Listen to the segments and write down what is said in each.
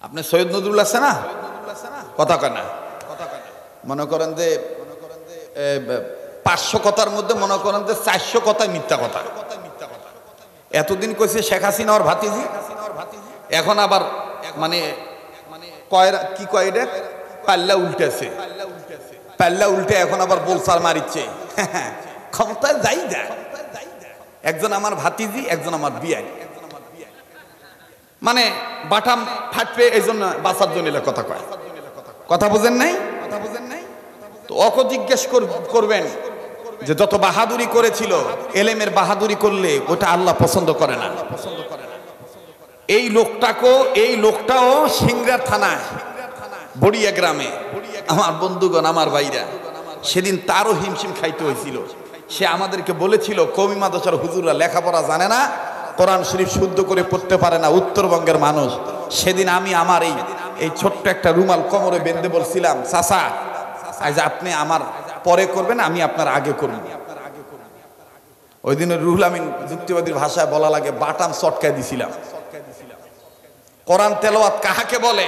আপনি সৈয়দ নজরুল আছে না, কথা কয় না, মনে করেন যে 500 কথার মধ্যে মনে করেন যে 400 কথা মিথ্যা কথা। এতদিন কইছে শেখ হাসিনা ওর ভাতিজি, এখন আবার মানে কি কয় রে, পাল্লা উল্টেছে, পাল্লা উল্টে এখন আবার বোলসার মারিচ্ছে। ক্ষমতায় যাই যা, একজন আমার ভাতিজি, একজন আমার বিয়াই, মানে বাটাম ফাটবে, এই জন্য বাঁচার জন্য কথা কয়। কথা বুঝেন নাই? তো ওকে জিজ্ঞেস করবেন যে যত বাহাদুরি করেছিল, এলেমের বাহাদুরি করলে ওটা আল্লাহ পছন্দ করে না। এই লোকটাও সিংড়ার থানায় বড়িয়া গ্রামে, আমার বন্ধুগণ, আমার ভাইরা, সেদিন তারও হিমশিম খাইতে হয়েছিল। সে আমাদেরকে বলেছিল কওমি মাদ্রাসার হুজুররা লেখাপড়া জানে না, কোরআন শরীফ শুদ্ধ করে পড়তে পারে না, উত্তরবঙ্গের মানুষ। সেদিন আমি আমার এই ছোট্ট একটা রুমাল কোমরে বেঁধে বলছিলাম, চাচা আজ আপনি আমার পরে করবেন, আমি আপনার আগে করব। ওই দিনের রুহুল আমিন যুক্তিবাদীর ভাষায় বলা লাগে বাটাম চটকায় দিছিলাম। কোরআন তেলাওয়াত কাহাকে বলে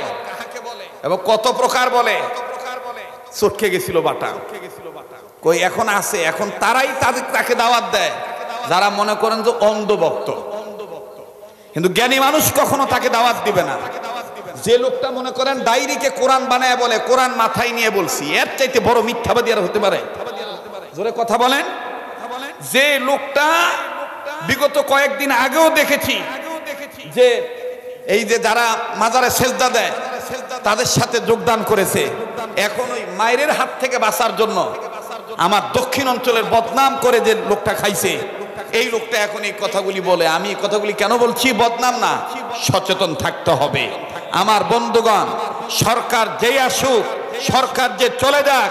এবং কত প্রকার বলে, চটকে গেছিল বাটা। কই এখন আছে, এখন তারাই তাকে দাওয়াত দেয় যারা মনে করেন যে অন্ধভক্ত, কিন্তু জ্ঞানী মানুষ কখনো তাকে দাওয়াত দিবে না। যে লোকটা মনে করেন ডায়েরিকে কোরআন বানায় বলে কোরআন মাথায় নিয়ে বলছি, এর চাইতে বড় মিথ্যাবাদী আর হতে পারে? জোরে কথা বলেন। যে লোকটা বিগত কয়েকদিন আগেও দেখেছি যে এই যে যারা মাজারে সেজদা দেয় তাদের সাথে যোগদান করেছে, এখন ওই মায়ের হাত থেকে বাঁচার জন্য আমার দক্ষিণ অঞ্চলের বদনাম করে যে লোকটা খাইছে, এই লোকটা এখন এই কথাগুলি বলে। আমি এই কথাগুলি কেন বলছি? বদনাম না, সচেতন থাকতে হবে আমার বন্ধুগণ। সরকার যেই আসুক, সরকার যে চলে যাক,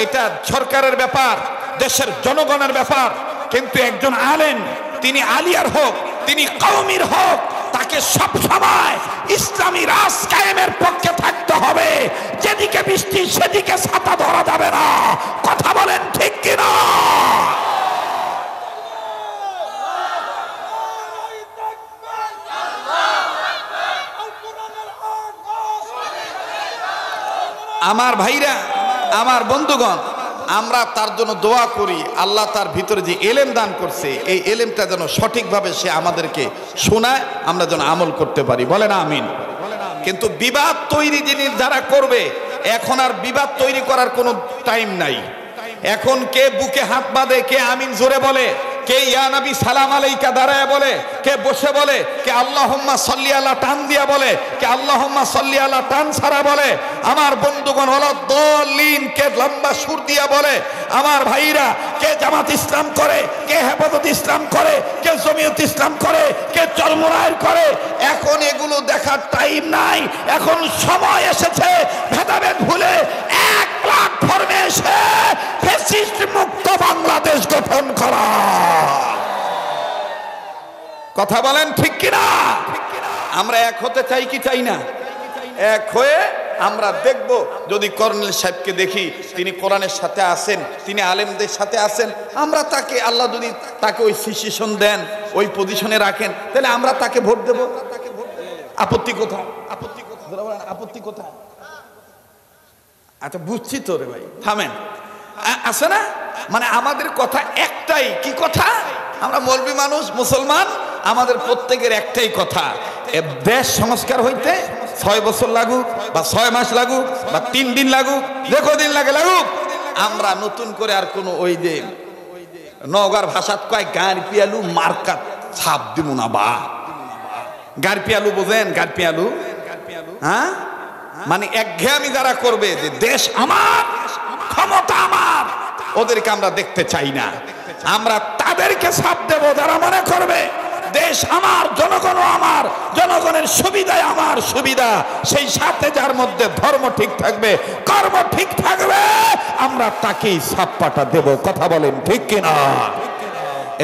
এটা সরকারের ব্যাপার, দেশের জনগণের ব্যাপার, কিন্তু একজন আলেম, তিনি আলিয়ার হোক, তিনি কওমির হোক, তাকে সব সময় ইসলামী রাজ কায়েমের পক্ষে থাকতে হবে। যেদিকে বৃষ্টি সেদিকে ছাতা ধরা যাবে না। কথা বলেন ঠিক কিনা? আমার ভাইরা, আমার বন্ধুগণ, আমরা তার জন্য দোয়া করি, আল্লাহ তার ভিতরে যে এলেম দান করছে, এই এলেমটা যেন সঠিকভাবে সে আমাদেরকে শোনায়, আমরা যেন আমল করতে পারি। বলেন আমিন। কিন্তু বিবাদ তৈরি জিনিস যারা করবে, এখন আর বিবাদ তৈরি করার কোনো টাইম নাই। এখন কে বুকে হাত বাঁধে, কে আমিন জোরে বলে, কে ইয়া নবী সালাম আলাইকা দাঁড়ায় বলে, কে বসে বলে, কে আল্লাহুম্মা সাল্লি আলা টান দিয়া বলে, কে আল্লাহুম্মা সাল্লি আলা টান ছাড়া বলে। আমার বন্ধুগণ, ওয়ালাদ-দাল্লিন কে লম্বা সুর দিয়া বলে। আমার ভাইরা, কে জামাত ইসলাম করে, কে হেফাজত ইসলাম করে, কে জমিয়ত ইসলাম করে, কে চরমোনায়ের করে। এখন এগুলো দেখার টাইম নাই। এখন সময় এসেছে ভেদাভেদ ভুলে 1 লাখ ফর্মে এসে ফ্যাসিস্ট মুক্ত বাংলাদেশ গঠন করা। কথা বলেন ঠিক কিনা? আমরা এক হতে চাই কি চাই না? এক হয়ে আমরা দেখব, যদি কর্নেল সাহেবকে দেখি তিনি কোরআনের সাথে আছেন, তিনি আলেমদের সাথে আছেন, আমরা তাকে, আল্লাহ যদি তাকে ওই সিচুয়েশন দেন, ওই পজিশনে রাখেন, তাহলে আমরা তাকে ভোট দেব। আপত্তি কোথায়? আপত্তি কোথায়? আচ্ছা বুঝছি তো রে ভাই, থামেন। আছে না, মানে আমাদের কথা একটাই। কি কথা? আমরা মৌলবি মানুষ, মুসলমান, আমাদের প্রত্যেকের একটাই কথা, দেশ সংস্কার হইতে 6 বছর লাগুক বা 6 মাস লাগুক বা 3 দিন লাগুক, যে কদিন লাগে লাগুক, আমরা নতুন করে আর কোনো ওই যে নওগাঁর ভাষাত কয় গাঁর পিয়ালু মার্কা ছাপ দিব না। বা গাঁর পিয়ালু বোঝেন? গাঁর পিয়ালু, হ্যাঁ, মানে একঘেয়েমি যারা করবে যে দেশ আমার, ক্ষমতা আমার, ওদেরকে আমরা দেখতে চাই না। আমরা তাদেরকে ছাপ দেব যারা মনে করবে দেশ আমার, জনগণ আমার, জনগণের সুবিধায় আমার সুবিধা, সেই সাথে যার মধ্যে ধর্ম ঠিক থাকবে, কর্ম ঠিক থাকবে, আমরা তাকেই ছাপ্পাটা দেব। কথা বলেন ঠিক কিনা?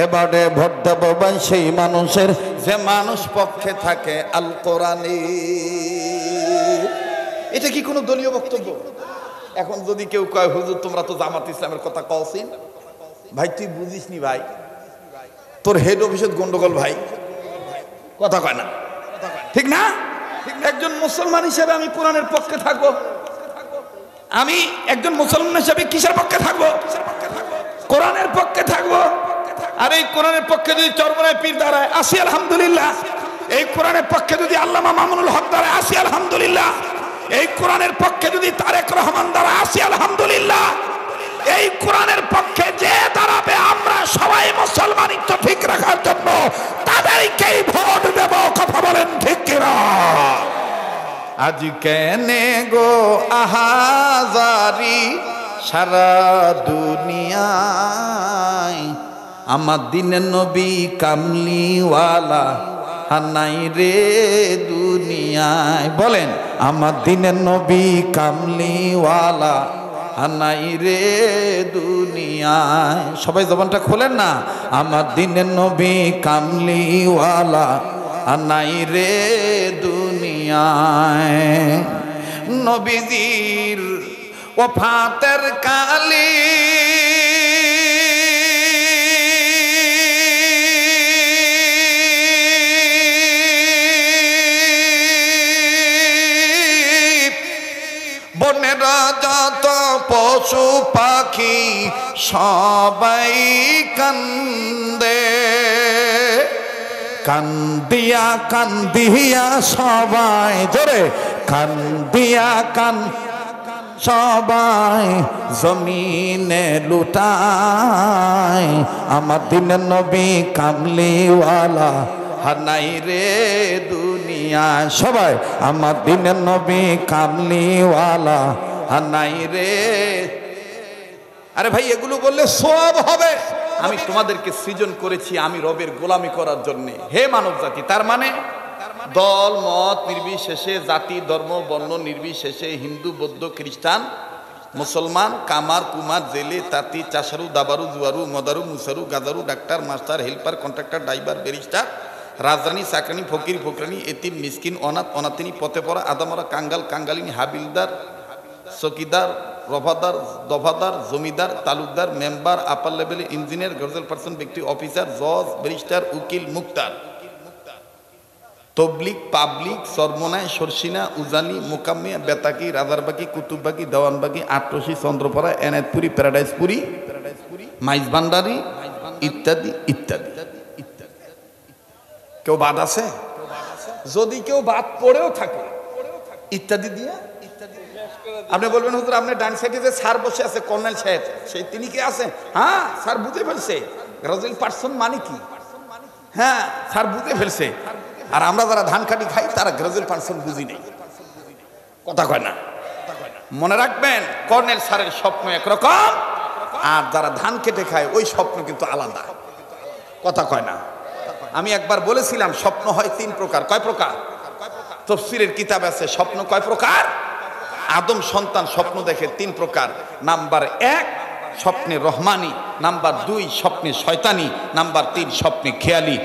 এবারে ভোট দেব সেই মানুষের যে মানুষ পক্ষে থাকে আল কোরআনে। এটা কি কোনো দলীয় বক্তব্য? এখন যদি কেউ কয় হুজুর তোমরা তো জামাত ইসলামের কথা কওছেন, ভাই তুই বুঝিস নি ভাই, তোর হেড অফিসের গন্ডগোল ভাই, কথা কয় না, ঠিক না? একজন মুসলমান হিসেবে আমি কোরআনের পক্ষে থাকবো। আমি একজন মুসলমান হিসেবে কিসের পক্ষে থাকবো? কোরআনের পক্ষে থাকবো। আর এই কোরআনের পক্ষে যদি চরমনায় পীর দাঁড়ায়, আসি আলহামদুলিল্লাহ। এই কোরআনের পক্ষে যদি আল্লামা মামুনুল হক দাঁড়ায়, আসি আলহামদুলিল্লাহ। এই কোরআনের পক্ষে যদি তারেক রহমান দাঁড়ায়, আসি আলহামদুলিল্লাহ। এই কোরআনের পক্ষে যে দাঁড়াবে আমরা সবাই মুসলমানিত্ব ঠিক রাখার জন্য তাদেরকেই ভোট দেব। কথা বলেন ঠিক কিনা? আজ কেনে গো আহাজারি সারা দুনিয়ায়, আমার দিনের নবী কামলিওয়ালা হানাই রে দুনিয়ায়। বলেন, আমার দিনের নবী কামলিওয়ালা হানাই রে দুনিয়ায়। সবাই জবানটা খোলেন না। আমার দিনের নবী কামলিওয়ালা হানাই রে দুনিয়ায়। নবীজির ওফাতের কালি বনের যত পশু পাখি সবাই কান্দে, কান্দিয়া কান্দিয়া সবাই জোরে কান্দিয়া সবাই জমিনে লুটায়। আমার দিনের নবী কামলিওয়ালা হানাই রে দুনিয়া। সবাই আমার দিনের নবী কামলিওয়ালা হানাই রে। আরে ভাই, এগুলো বললে সওয়াব হবে। আমি তোমাদেরকে সৃজন করেছি আমি রবের গোলামি করার জন্য। হে মানব জাতি, তার মানে দল মত নির্বিশেষে, জাতি ধর্ম বর্ণ নির্বিশেষে, হিন্দু বৌদ্ধ খ্রিস্টান মুসলমান, কামার কুমার জেলে তাঁতি চাষারু দাবারু জুয়ারু মদারু মুসারু গাদারু doctor master helper contractor driver barrister রাজরানী চাকরানি ফকির ফকরানি এতিম মিসকিন অনাথ অনাথিনী পথে পড়া আদামরা কাঙ্গাল কাঙ্গালিনী হাবিলদার চকিদার রফাদার দফাদার জমিদার তালুকদার মেম্বার আপার লেভেলে ইঞ্জিনিয়ার গজল পার্সন ব্যক্তি অফিসার জজ ব্যারিস্টার উকিল মুক্তার তবলিক পাবলিক সরমনায় সরসিনা উজানি মোকাম্মিয়া বেতাকি রাজারবাগি কুতুববাগি দেওয়ানবাগি আটরশি চন্দ্রপাড়া এনায়তপুরি প্যারাডাইসপুরি মাইজভান্ডারি ইত্যাদি ইত্যাদি। কেউ বাদ আছে? যদি কেউ বাদ পড়েও থাকে ইত্যাদি দিয়ে আপনি বলবেন হুজুর আপনি ডান সাইডে যে স্যার বসে আছে কর্নেল সাহেব, সেই তিনি কি আছে? হ্যাঁ স্যার বুঝে ফেলছে গ্রাজুয়েট পার্সন মানে কি। হ্যাঁ স্যার বুঝে ফেলছে। আর আমরা যারা ধান কাটি খাই তারা গ্রাজুয়েট পার্সন বুঝি নেই। কথা কয় না। মনে রাখবেন, কর্নেল স্যারের স্বপ্ন একরকম, আর যারা ধান কেটে খায় ওই স্বপ্ন কিন্তু আলাদা। কথা কয় না। আমি একবার বলেছিলাম স্বপ্ন হয় তিন প্রকার। কয় প্রকার? তাফসীরের কিতাব আছে স্বপ্ন কয় প্রকার। আদম সন্তান স্বপ্ন দেখে তিন প্রকার। নাম্বার 1 স্বপ্নে রহমানি, নাম্বার 2 স্বপ্নে শয়তানি, নাম্বার 3 স্বপ্নে খেয়ালি।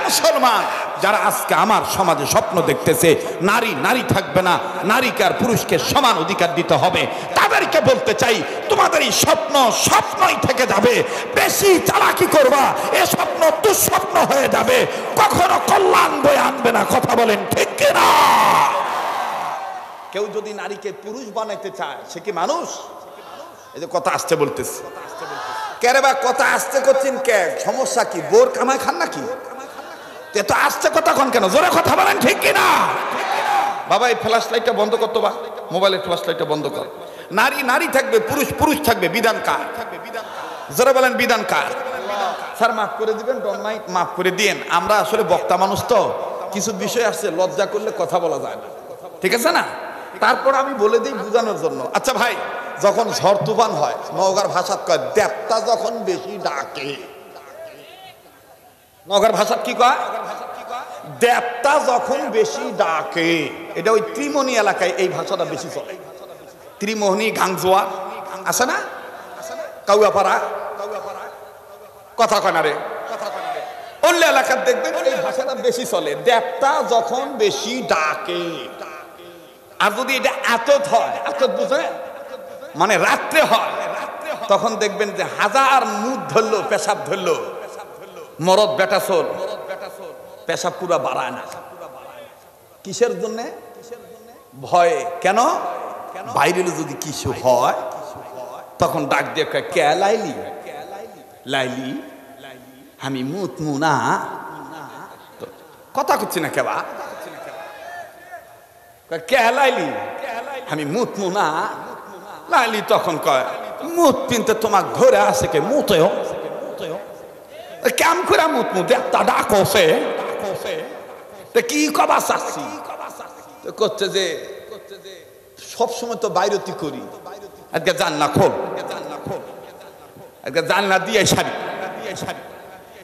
মুসলমান যারা আজকে আমার সমাজে স্বপ্ন দেখতেছে নারী নারী থাকবে না, নারীকে আর পুরুষকে সমান অধিকার দিতে হবে, তাদেরকে বলতে চাই তোমাদের এই স্বপ্ন স্বপ্নই থেকে যাবে। বেশি চালাকি করবা এ স্বপ্ন দুঃস্বপ্ন হয়ে যাবে, কখনো কল্যাণ বয়ে আনবে না। কথা বলেন ঠিক কিনা? কেউ যদি নারীকে পুরুষ বানাইতে চায় সে কি মানুষ? এই যে কথা আসতে বলতেছে কেরে বা কথা আসতে করছেন কে? সমস্যা কি? বোর কামাই খান নাকি? এত আসছে কথা কোন কেন? জোরে কথা বলেন ঠিক কিনা? বাবা এই ফ্ল্যাশ লাইটটা বন্ধ করতো, বা মোবাইলের ফ্ল্যাশ লাইটটা বন্ধ কর। নারী নারী থাকবে, পুরুষ পুরুষ থাকবে, বিধান কার? জোরে বলেন বিধান কার? স্যার মাফ করে দিবেন, ডনমাই মাফ করে দিয়েন। আমরা আসলে বক্তা মানুষ তো, কিছু বিষয় আছে লজ্জা করলে কথা বলা যায় না, ঠিক আছে না? তারপর আমি বলে দিই বোঝানোর জন্য। আচ্ছা ভাই, যখন ঝড় তুফান হয় নওগাঁর ভাষাত কয় দেবতা যখন বেশি ডাকে। নওগাঁর ভাষাত কি কয়? দেবতা যখন বেশি ডাকে। এটা ওই ত্রিমোহনী এলাকায় এই ভাষাটা বেশি চলে। ত্রিমোহনী গাংজোয়া আছে না, কাউয়াপাড়া, কথা কয় না রে, অন্য এলাকার দেখবেন এই ভাষাটা বেশি চলে। দেবতা যখন বেশি ডাকে। আর যদি এটা আতত হয়, আতত বুঝে মানে রাত্রে হয়, তখন দেখবেন যে হাজার মুখ ধরলো, পেশাব ধরলো, মরদ বেটা সোল পেশাব পুরা বাড়ায় না। কিসের জন্য? ভয়ে। কেন? বাইরে যদি কিছু হয় তখন ডাক দিয়ে কয়, কে লাইলি? লাইলি আমি মুতমু না। কথা করছি না কেবা? কে লাইলি? আমি মুতমু না। লাইলি তখন কয়, মুত পিনতে তোমার ঘরে আসে কে? মুতেও কেম করে মুতমু? দেবতা ডাকছে কি কবা চাচ্ছি? করছে যে সবসময় তো বাইরতি করি, আজকে জানলা খোল, আজকে জানলা দিয়ে সারি।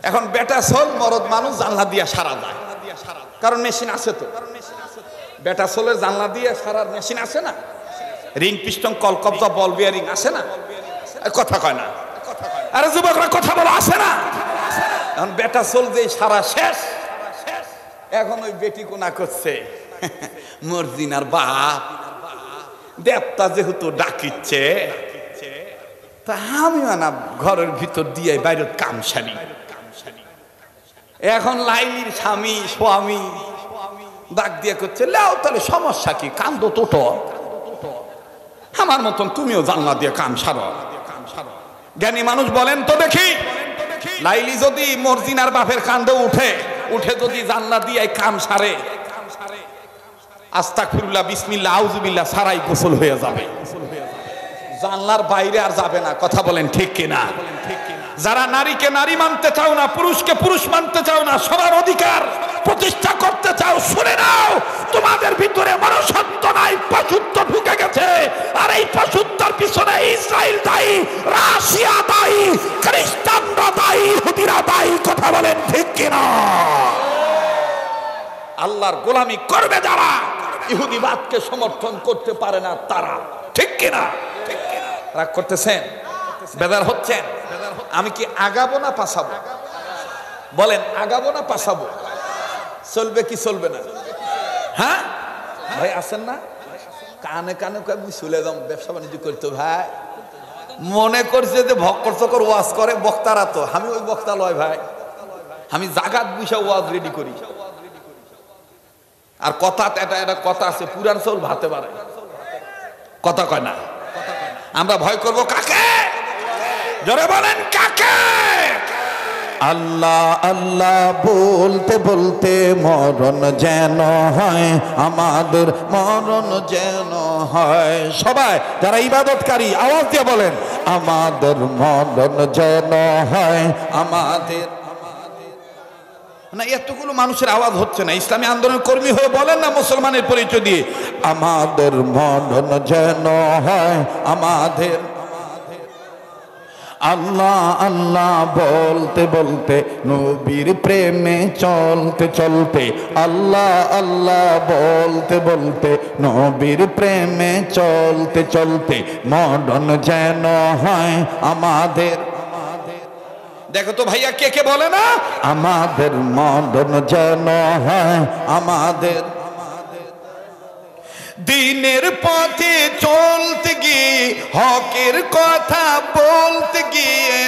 এখন বেটা সোল মরদ মানুষ জানলা দিয়ে সারা যায়, কারণ মেশিন আছে তো। বেটা সোলের জানলা দিয়ে সারার মেশিন আছে না? রিং পিস্টন কল কবজা বল বিয়ারিং আছে না? কথা কয় না? আরে যুবকরা কথা বলো, আছে না? এখন বেটা সোল যে সারা শেষ, এখন ওই বেটি কোনা করছে মর্জিনার বাপ দেবতা যেহেতু ডাকিচ্ছে, তা আমি না ঘরের ভিতর দিয়ে বাইরে কাম সারি। এখন লাইলির স্বামী স্বামী ডাক দিয়ে করছে, লাও তাহলে সমস্যা কি? কান্দো তো, আমার মতন তুমিও জানলা দিয়ে কাম সারো। জ্ঞানী মানুষ বলেন তো দেখি, লাইলি যদি মর্জিনার বাপের কান্দে উঠে যদি জানলা দিয়ে কাম সারে, আস্তাগফিরুল্লাহ বিসমিল্লাহ আউযুবিল্লাহ সারাই গোসল হয়ে যাবে, জানলার বাইরে আর যাবে না। কথা বলেন ঠিক কিনা? যারা নারীকে নারী মানতে চাও না, পুরুষকে পুরুষ মানতে চাও না, সবার অধিকার প্রতিষ্ঠা করতে চাও, শুনে নাও, তোমাদের ভিতরে মনুষ্যত্ব নাই, পশুত্ব ঢুকে গেছে। আর এই পশুত্বের পিছনে ইসরায়েল দায়ী, রাশিয়া দায়ী, খ্রিস্টানরা দায়ী, ইহুদিরা দায়ী। কথা বলেন ঠিক কিনা? আল্লাহর গোলামি করবে যারা, ইহুদিবাদকে সমর্থন করতে পারে না তারা। ঠিক কিনা? রাগ করতেছেন? বেদার হচ্ছেন? আমি কি আগাবো না পাছাবো? বলেন, আগাবো না পাছাবো? চলবে কি চলবে না? হ্যাঁ ভাই আছেন না? কানে কানে কয়েকদিন চলে যাম, ব্যবসা বাণিজ্য করতে। ভাই মনে করছে যে ভক্কর চক্কর ওয়াজ করে বক্তারা, তো আমি ওই বক্তা লয় ভাই, আমি জাগাত বুঝা ওয়াজ রেডি করি। আর কথা এটা কথা আছে, পুরান চাউল ভাতে বাড়ায়। কথা কয় না? আমরা ভয় করব কাকে? জোরে বলেন কাকে? আল্লাহ আল্লাহ বলতে বলতে মরণ যেন হয়, আমাদের মরণ যেন হয়। সবাই যারা ইবাদতকারী আওয়াজ দিয়ে বলেন, আমাদের মরণ যেন হয়, আমাদের। না, এতগুলো মানুষের আওয়াজ হচ্ছে না। ইসলামী আন্দোলনের কর্মী হয়ে বলেন না মুসলমানের পরিচয় দিয়ে, আমাদের মরণ যেন হয়, আমাদের। আল্লাহ আল্লাহ বলতে বলতে নবীর প্রেমে চলতে চলতে, আল্লাহ আল্লাহ বলতে বলতে নবীর প্রেমে চলতে চলতে মরণ যেন হয় আমাদের। দেখো তো ভাইয়া, কে কে বলে না আমাদের মরণ যেন হয় আমাদের। দিনের পথে চলতে গিয়ে, হকের কথা বলতে গিয়ে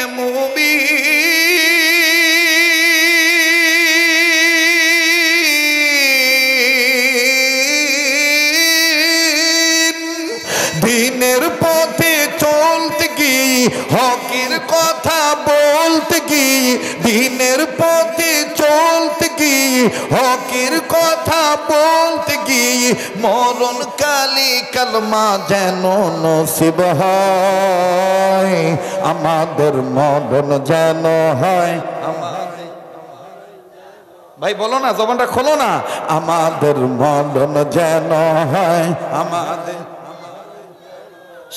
দিনের পথে চলতে গিয়ে, হকের কথা বলতে গিয়ে, দিনের পথে চলতে গিয়ে, হকের কথা বলতে গিয়ে মরণ কালী কালমা যেন নসিব হয়, আমাদের মরণ যেন হয়। ভাই বলো না, জবানটা খোলো না। আমাদের মরণ যেন হয় আমাদের।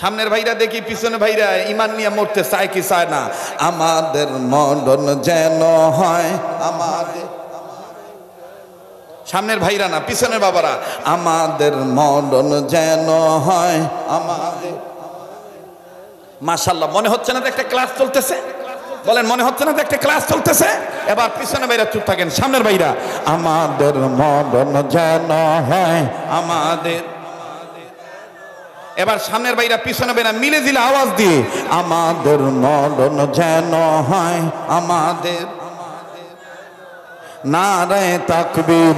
সামনের ভাইরা দেখি, পিছনে ভাইরা ইমান নিয়ে মরতে চায় কি চায় না? আমাদের মরণ যেন হয় আমাদের। সামনের ভাইরা না, পিছনের বাবারা, আমাদের মরণ যেন হয় আমাদের। মাশাআল্লাহ, মনে হচ্ছে না যে একটা ক্লাস চলতেছে? বলেন, মনে হচ্ছে না যে একটা ক্লাস চলতেছে? এবার পিছনে ভাইরা চুপ থাকেন, সামনের ভাইরা, আমাদের মরণ যেন হয় আমাদের। এবার সামনের ভাইরা পিছনে ভাইরা মিলে দিলে আওয়াজ দিয়ে, আমাদের মরণ যেন হয় আমাদের। নারে তাকবীর,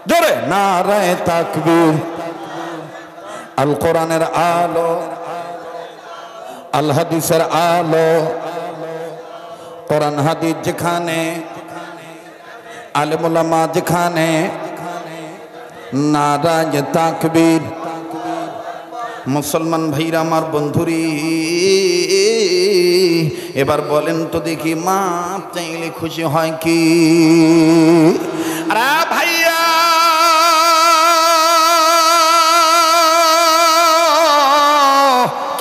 জোরে নারায়ে তাকবীর। আল কোরআনের আলো, আল হাদিসের আলো, কোরআন হাদিস যেখানে, আলেম ওলামা যেখানে, নারায়ে তাকবীর। মুসলমান ভাইরা আমার বন্ধুরি, এবার বলেন তো দেখি মাপ চাইলে খুশি হয় কি? আরে ভাইয়া,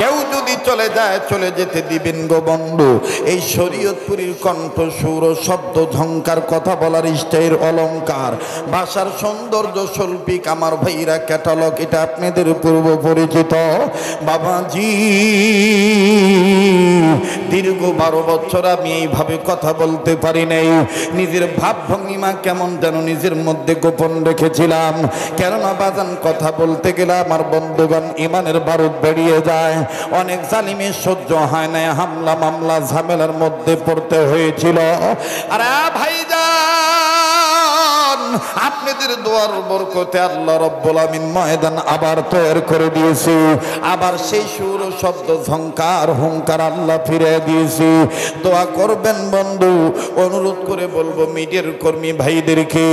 কেউ যদি চলে যায় চলে যেতে দিবেন গো বন্ধু। এই শরীয়তপুরীর কণ্ঠ সুর শব্দ ঝংকার কথা বলার স্টাইল অলংকার ভাষার সৌন্দর্য শৈল্পিক আমার ভাইরা ক্যাটালগ, এটা আপনাদের পূর্ব পরিচিত। বাবাজি দীর্ঘ 12 বছর আমি এইভাবে কথা বলতে পারি নাই। নিজের ভাব ভঙ্গিমা কেমন যেন নিজের মধ্যে গোপন রেখেছিলাম। কেননা বাজান কথা বলতে গেলে আমার বন্ধুগণ ইমানের বারুদ বেরিয়ে যায়। অনেক জালিমের সহ্য হয় না, হামলা মামলা ঝামেলার মধ্যে পড়তে হয়েছিল। আরে ভাইজান, আপনাদের দোয়ার বরকতে আল্লাহ রাব্বুল আমিন ময়দান আবার তৈরি করে দিয়েছি। আবার সেই সুর শব্দ ঝংকার হুঙ্কার আল্লাহ ফিরে দিয়েছি। দোয়া করবেন বন্ধু। অনুরোধ করে বলবো মিডিয়ার কর্মী ভাইদেরকে,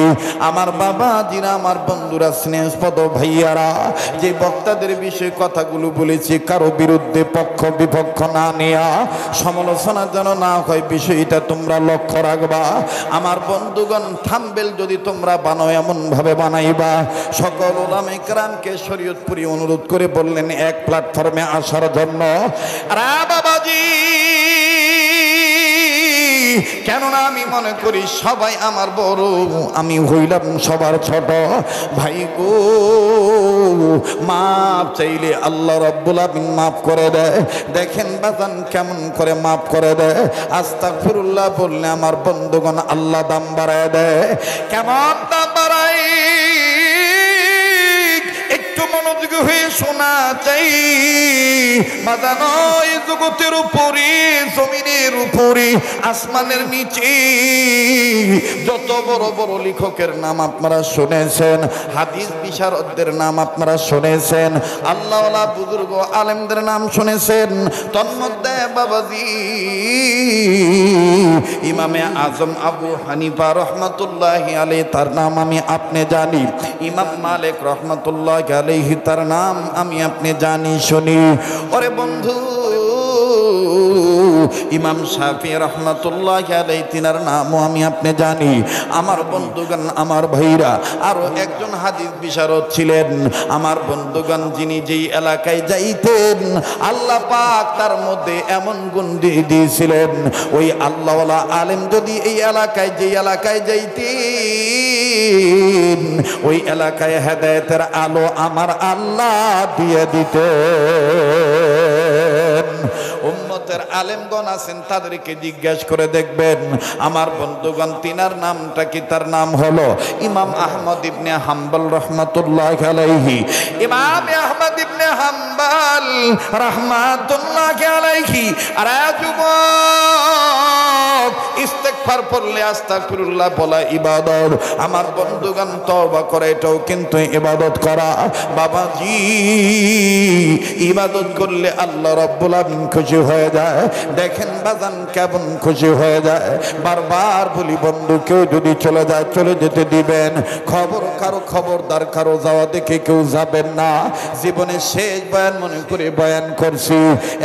আমার বাবাজিরা, আমার বন্ধুরা, স্নেহপদ ভাইয়ারা, যে বক্তাদের বিষয়ে কথাগুলো বলেছি কারো বিরুদ্ধে পক্ষ বিপক্ষ না নেয়া, সমালোচনা যেন না হয়, বিষয়টা তোমরা লক্ষ্য রাখবা। আমার বন্ধুগণ থাম্বেল যদি তোমরা বানাও এমন ভাবে বানাইবা। সকল ওলামায়ে কেরামকে শরীয়তপুরী অনুরোধ করে বললেন এক প্ল্যাটফর্মে আসার জন্য। আরে বাবাজি, কেননা আমি মনে করি সবাই আমার বড়, আমি হইলাম সবার ছোট। ভাই গো, মাপ চাইলে আল্লাহ রাব্বুল আমিন মাফ করে দেয়। দেখেন বাজান কেমন করে মাফ করে দেয়। আস্তাগফিরুল্লাহ বললে আমার বন্ধুগণ আল্লাহ দাম বাড়ায় দেয়। কেমন দাম বাড়ায় একটু মনোযোগী হয়ে শোনা চাই। বাজানো এই জগতের উপরে, জমিনের উপরে, আসমানের নিচে যত বড় বড় লেখকের নাম আপনারা শুনেছেন, হাদিস বিশারদদের নাম আপনারা শুনেছেন, আল্লাহওয়ালা বুজুর্গ আলেমদের নাম শুনেছেন। তন্মধ্যে বাবাজি ইমামে আজম আবু হানিফা রহমাতুল্লাহি আলাইহি তার নাম আমি আপনি জানি। ইমাম মালিক রহমাতুল্লাহি আলাইহি তার নাম আমি আপনি জানি শুনি। ওরে বন্ধু, ইমাম শাফি রহমাতুল্লাহি আলাইহি তিনার নামও আমি আপনি জানি। আমার বন্ধুগণ, আমার ভাইরা, আরো একজন হাদিস বিশারদ ছিলেন আমার বন্ধুগণ, যিনি যেই এলাকায় যাইতেন আল্লাহ পাক তার মধ্যে এমন গুণ দিয়ে দিয়েছিলেন, ওই আল্লাহওয়ালা আলেম যদি এই এলাকায় যেই এলাকায় যাইতেন ওই এলাকায় হেদায়েতের আলো আমার আল্লাহ দিয়ে দিতেন। উম্মতের আলেমগণ আছেন, তাদেরকে জিজ্ঞাসা করে দেখবেন। আমার বন্ধুগণ, তিনার নামটা কি? তার নাম হলো ইমাম আহমদ ইবনে হাম্বল রহমাতুল্লাহি আলাইহি। ইমাম আহমদ ইবনে হাম্বল রহমাতুল্লাহি আলাইহি। আর যুবক, ইস্তেগফার পড়লে আস্তাগফিরুল্লাহ বলা ইবাদত। আমার বন্ধুগণ, তওবা করে এটাও কিন্তু ইবাদত করা। বাবাজি, ইবাদত করলে আল্লাহ রাব্বুল আমিন খুশি হয়ে যায়। দেখেন বাজান কেমন খুশি হয়ে যায়। বারবার বলি বন্ধু, কেউ যদি চলে যায় চলে যেতে দিবেন। খবরদার কারো যাওয়া দেখে কেউ যাবেন না। জীবনে শেষ বয়ান মনে করে বয়ান করছি।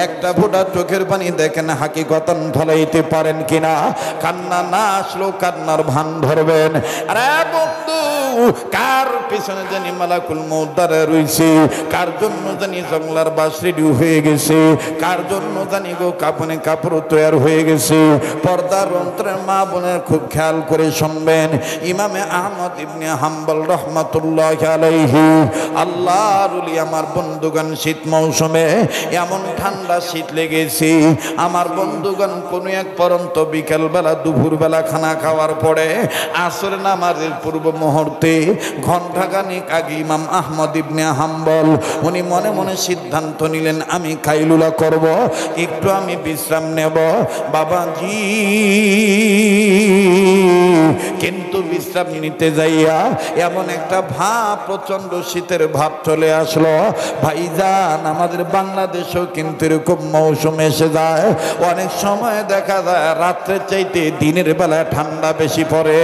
একটা ফোঁটা চোখের পানি দেখেন হাকিকতান ফলাইতে পারেন কিনা। কান্না না আসলেও কান্নার ভান ধরবেন। আরে বন্ধু, কার পিছনে জানি মালাকুল মউত দাঁড়ায় রইছে, কার জন্য জানি জংলার বাস রেডি হয়ে গেছে, কার জন্য জানি গো কাপনে কাপড় তৈরি হয়ে গেছে। পর্দার অন্তরের মা বোনের খুব খেয়াল করে শুনবেন। ইমামে আহমদ ইবনে হাম্বল রহমাতুল্লাহি আলাইহি, আল্লাহর ওলি আমার বন্ধুগণ, শীত মৌসুমে এমন ঠান্ডা শীত লেগেছে আমার বন্ধুগণ, কোনো এক পরন্ত বিকেলবেলা দুপুরবেলা খানা খাওয়ার পরে আসর নামাজের পূর্ব মুহূর্ত মুহূর্তে ঘণ্টাখানেক আগে ইমাম আহমদ ইবনে হাম্বল উনি মনে মনে সিদ্ধান্ত নিলেন আমি কাইলুলা করব, একটু আমি বিশ্রাম নেব বাবাজি। কিন্তু বিশ্রাম নিতে যাইয়া এমন একটা ভাব, প্রচন্ড শীতের ভাব চলে আসলো। ভাইজান, আমাদের বাংলাদেশেও কিন্তু এরকম মৌসুম এসে যায়, অনেক সময় দেখা যায় রাত্রের চাইতে দিনের বেলা ঠান্ডা বেশি পড়ে।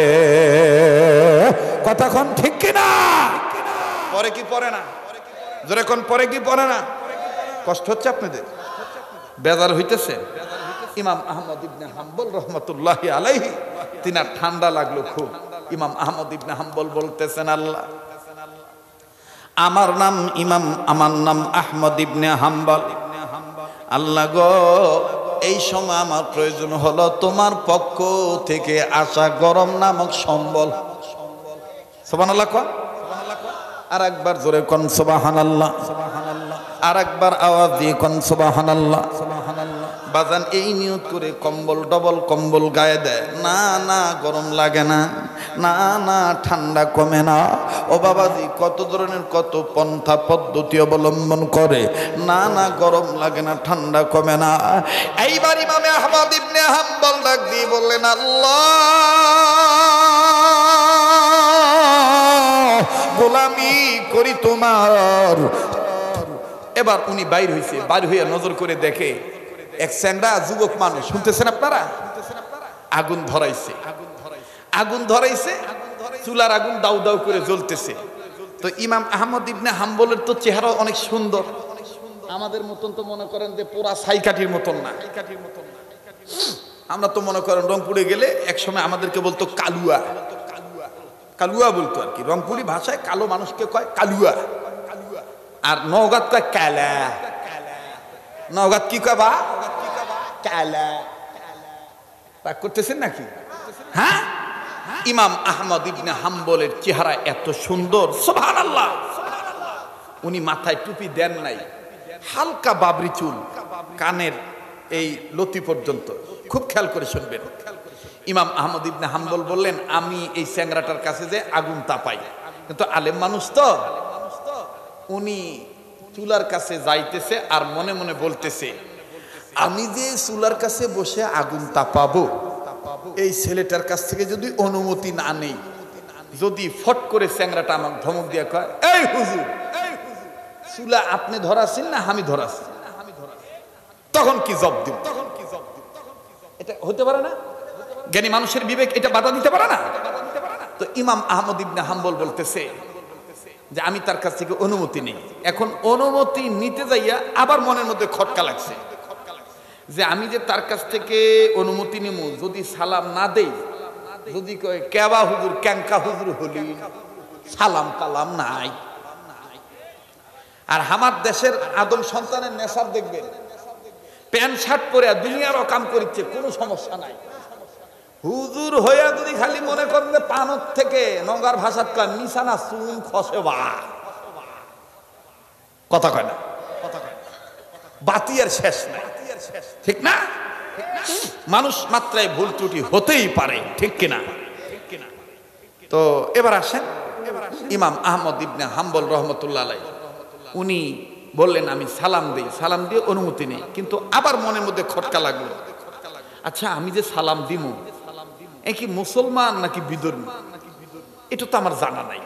কথাক্ষণ ঠিক কিনা? পরে কি পরে না? জোরে কোন পরে কি পরে না? কষ্ট হচ্ছে আপনাদের? বেজার হইতেছে? ইমাম আহমদ ইবনে হাম্বল রহমতুল্লাহি আলাইহি তিনার ঠান্ডা লাগলো খুব। ইমাম আহমদ ইবনে হাম্বল বলতেছেন, আল্লাহ, আমার নাম আহমদ ইবনে হাম্বল। আল্লাহ গো, এই সময় আমার প্রয়োজন হলো তোমার পক্ষ থেকে আসা গরম নামক সম্বল। সুবহানাল্লাহ কোন? আর একবার জোরে কোন সুবহানাল্লাহ। আর একবার আওয়াজ দিয়ে কোন সুবহানাল্লাহ। বাজান এই নিয়ত করে কম্বল, ডবল কম্বল গায়ে দেয়, না না গরম লাগে না, না না ঠান্ডা কমে না। ও বাবাজি, কত ধরনের কত পন্থা পদ্ধতি অবলম্বন করে, না না গরম লাগে না, ঠান্ডা কমে না। এইবার ইমামে আহমদ ইবনে হাম্বল ডাক দিয়ে বললেন, আল্লাহ, গোলামি করি তোমার। এবার উনি বাইর হইছে, বাইর হইয়া নজর করে দেখে এক স্যাংরা যুবক মানুষ, শুনতেছেন আপনারা, আগুন ধরাইছে, আগুন ধরাইছে, চুলার আগুন দাউ দাউ করে জ্বলতেছে। তো ইমাম আহমদ ইবনে হাম্বলের তো চেহারা অনেক সুন্দর, আমাদের মতন তো মনে করেন যে পোড়া ছাইকাঠির মতন না। আমরা তো মনে করেন রংপুরে গেলে একসময় আমাদেরকে বলতো কালুয়া, কালুয়া বলতো আর কি, রংপুরি ভাষায় কালো মানুষকে কয় কালুয়া। আর নওগাঁত কয় কালা। নওগাঁত কি কয়? বা কালা। রাগ করতেছেন নাকি? হ্যাঁ, ইমাম আহমদ ইবনে হাম্বলের চেহারা এত সুন্দর, সুবহানাল্লাহ। উনি মাথায় টুপি দেন নাই, হালকা বাবরি চুল, কানের এই লতি পর্যন্ত। খুব খেয়াল করে শুনবেন। ইমাম আহমদ ইবনে হাম্বল বললেন, আমি এই স্যাংরাটার কাছে যে আগুন তাপাই, কিন্তু আলেম মানুষ তো, উনি চুলার কাছে যাইতেছে আর মনে মনে বলতেছে, আমি যে চুলার কাছে বসে আগুন তাপাবো, এই ছেলেটার কাছ থেকে যদি অনুমতি না নেই, যদি ফট করে স্যাংরাটা আমাকে ধমক দিয়ে কয়, এই হুজুর, চুলা আপনি ধরাছেন না আমি ধরাছি, তখন কি জবাব দিব? এটা হতে পারে না? জ্ঞানী মানুষের বিবেক এটা বাধা দিতে পারে না? তো ইমাম আহমদ ইবনে হাম্বল বলতেছে যে আমি তার কাছ থেকে অনুমতি নেই। এখন অনুমতি নিতে যাইয়া আবার মনের মধ্যে খটকা লাগছে যে আমি যে তার কাছ থেকে অনুমতি নিব, যদি সালাম না দেই, যদি কয় কেবা হুজুর, ক্যাঙ্কা হুজুর হলি, সালাম কালাম নাই। আর আমার দেশের আদম সন্তানের নেশার দেখবেন, প্যান্ট শার্ট পরে দুনিয়ার কাম করিচ্ছে, কোনো সমস্যা নাই। হুজুর হইয়া যদি খালি মনে করেন যে পানত থেকে নঙ্গার ভাষাত কয় নিশানা চুন খসে বা, কথা কয় না, বাতিয়ার শেষ নাই, ঠিক না? মানুষ মাত্রায় ভুল ত্রুটি হতেই পারে, ঠিক কিনা? তো এবার আসেন, ইমাম আহমদ ইবনে হাম্বল রহমতুল্লাহ আলাইহি উনি বললেন আমি সালাম দেই, সালাম দিয়ে অনুমতি নেই, কিন্তু আবার মনের মধ্যে খটকা লাগলো, আচ্ছা আমি যে সালাম দিব, এ কি মুসলমান নাকি বিধর্মী, এটা তো আমার জানা নাই,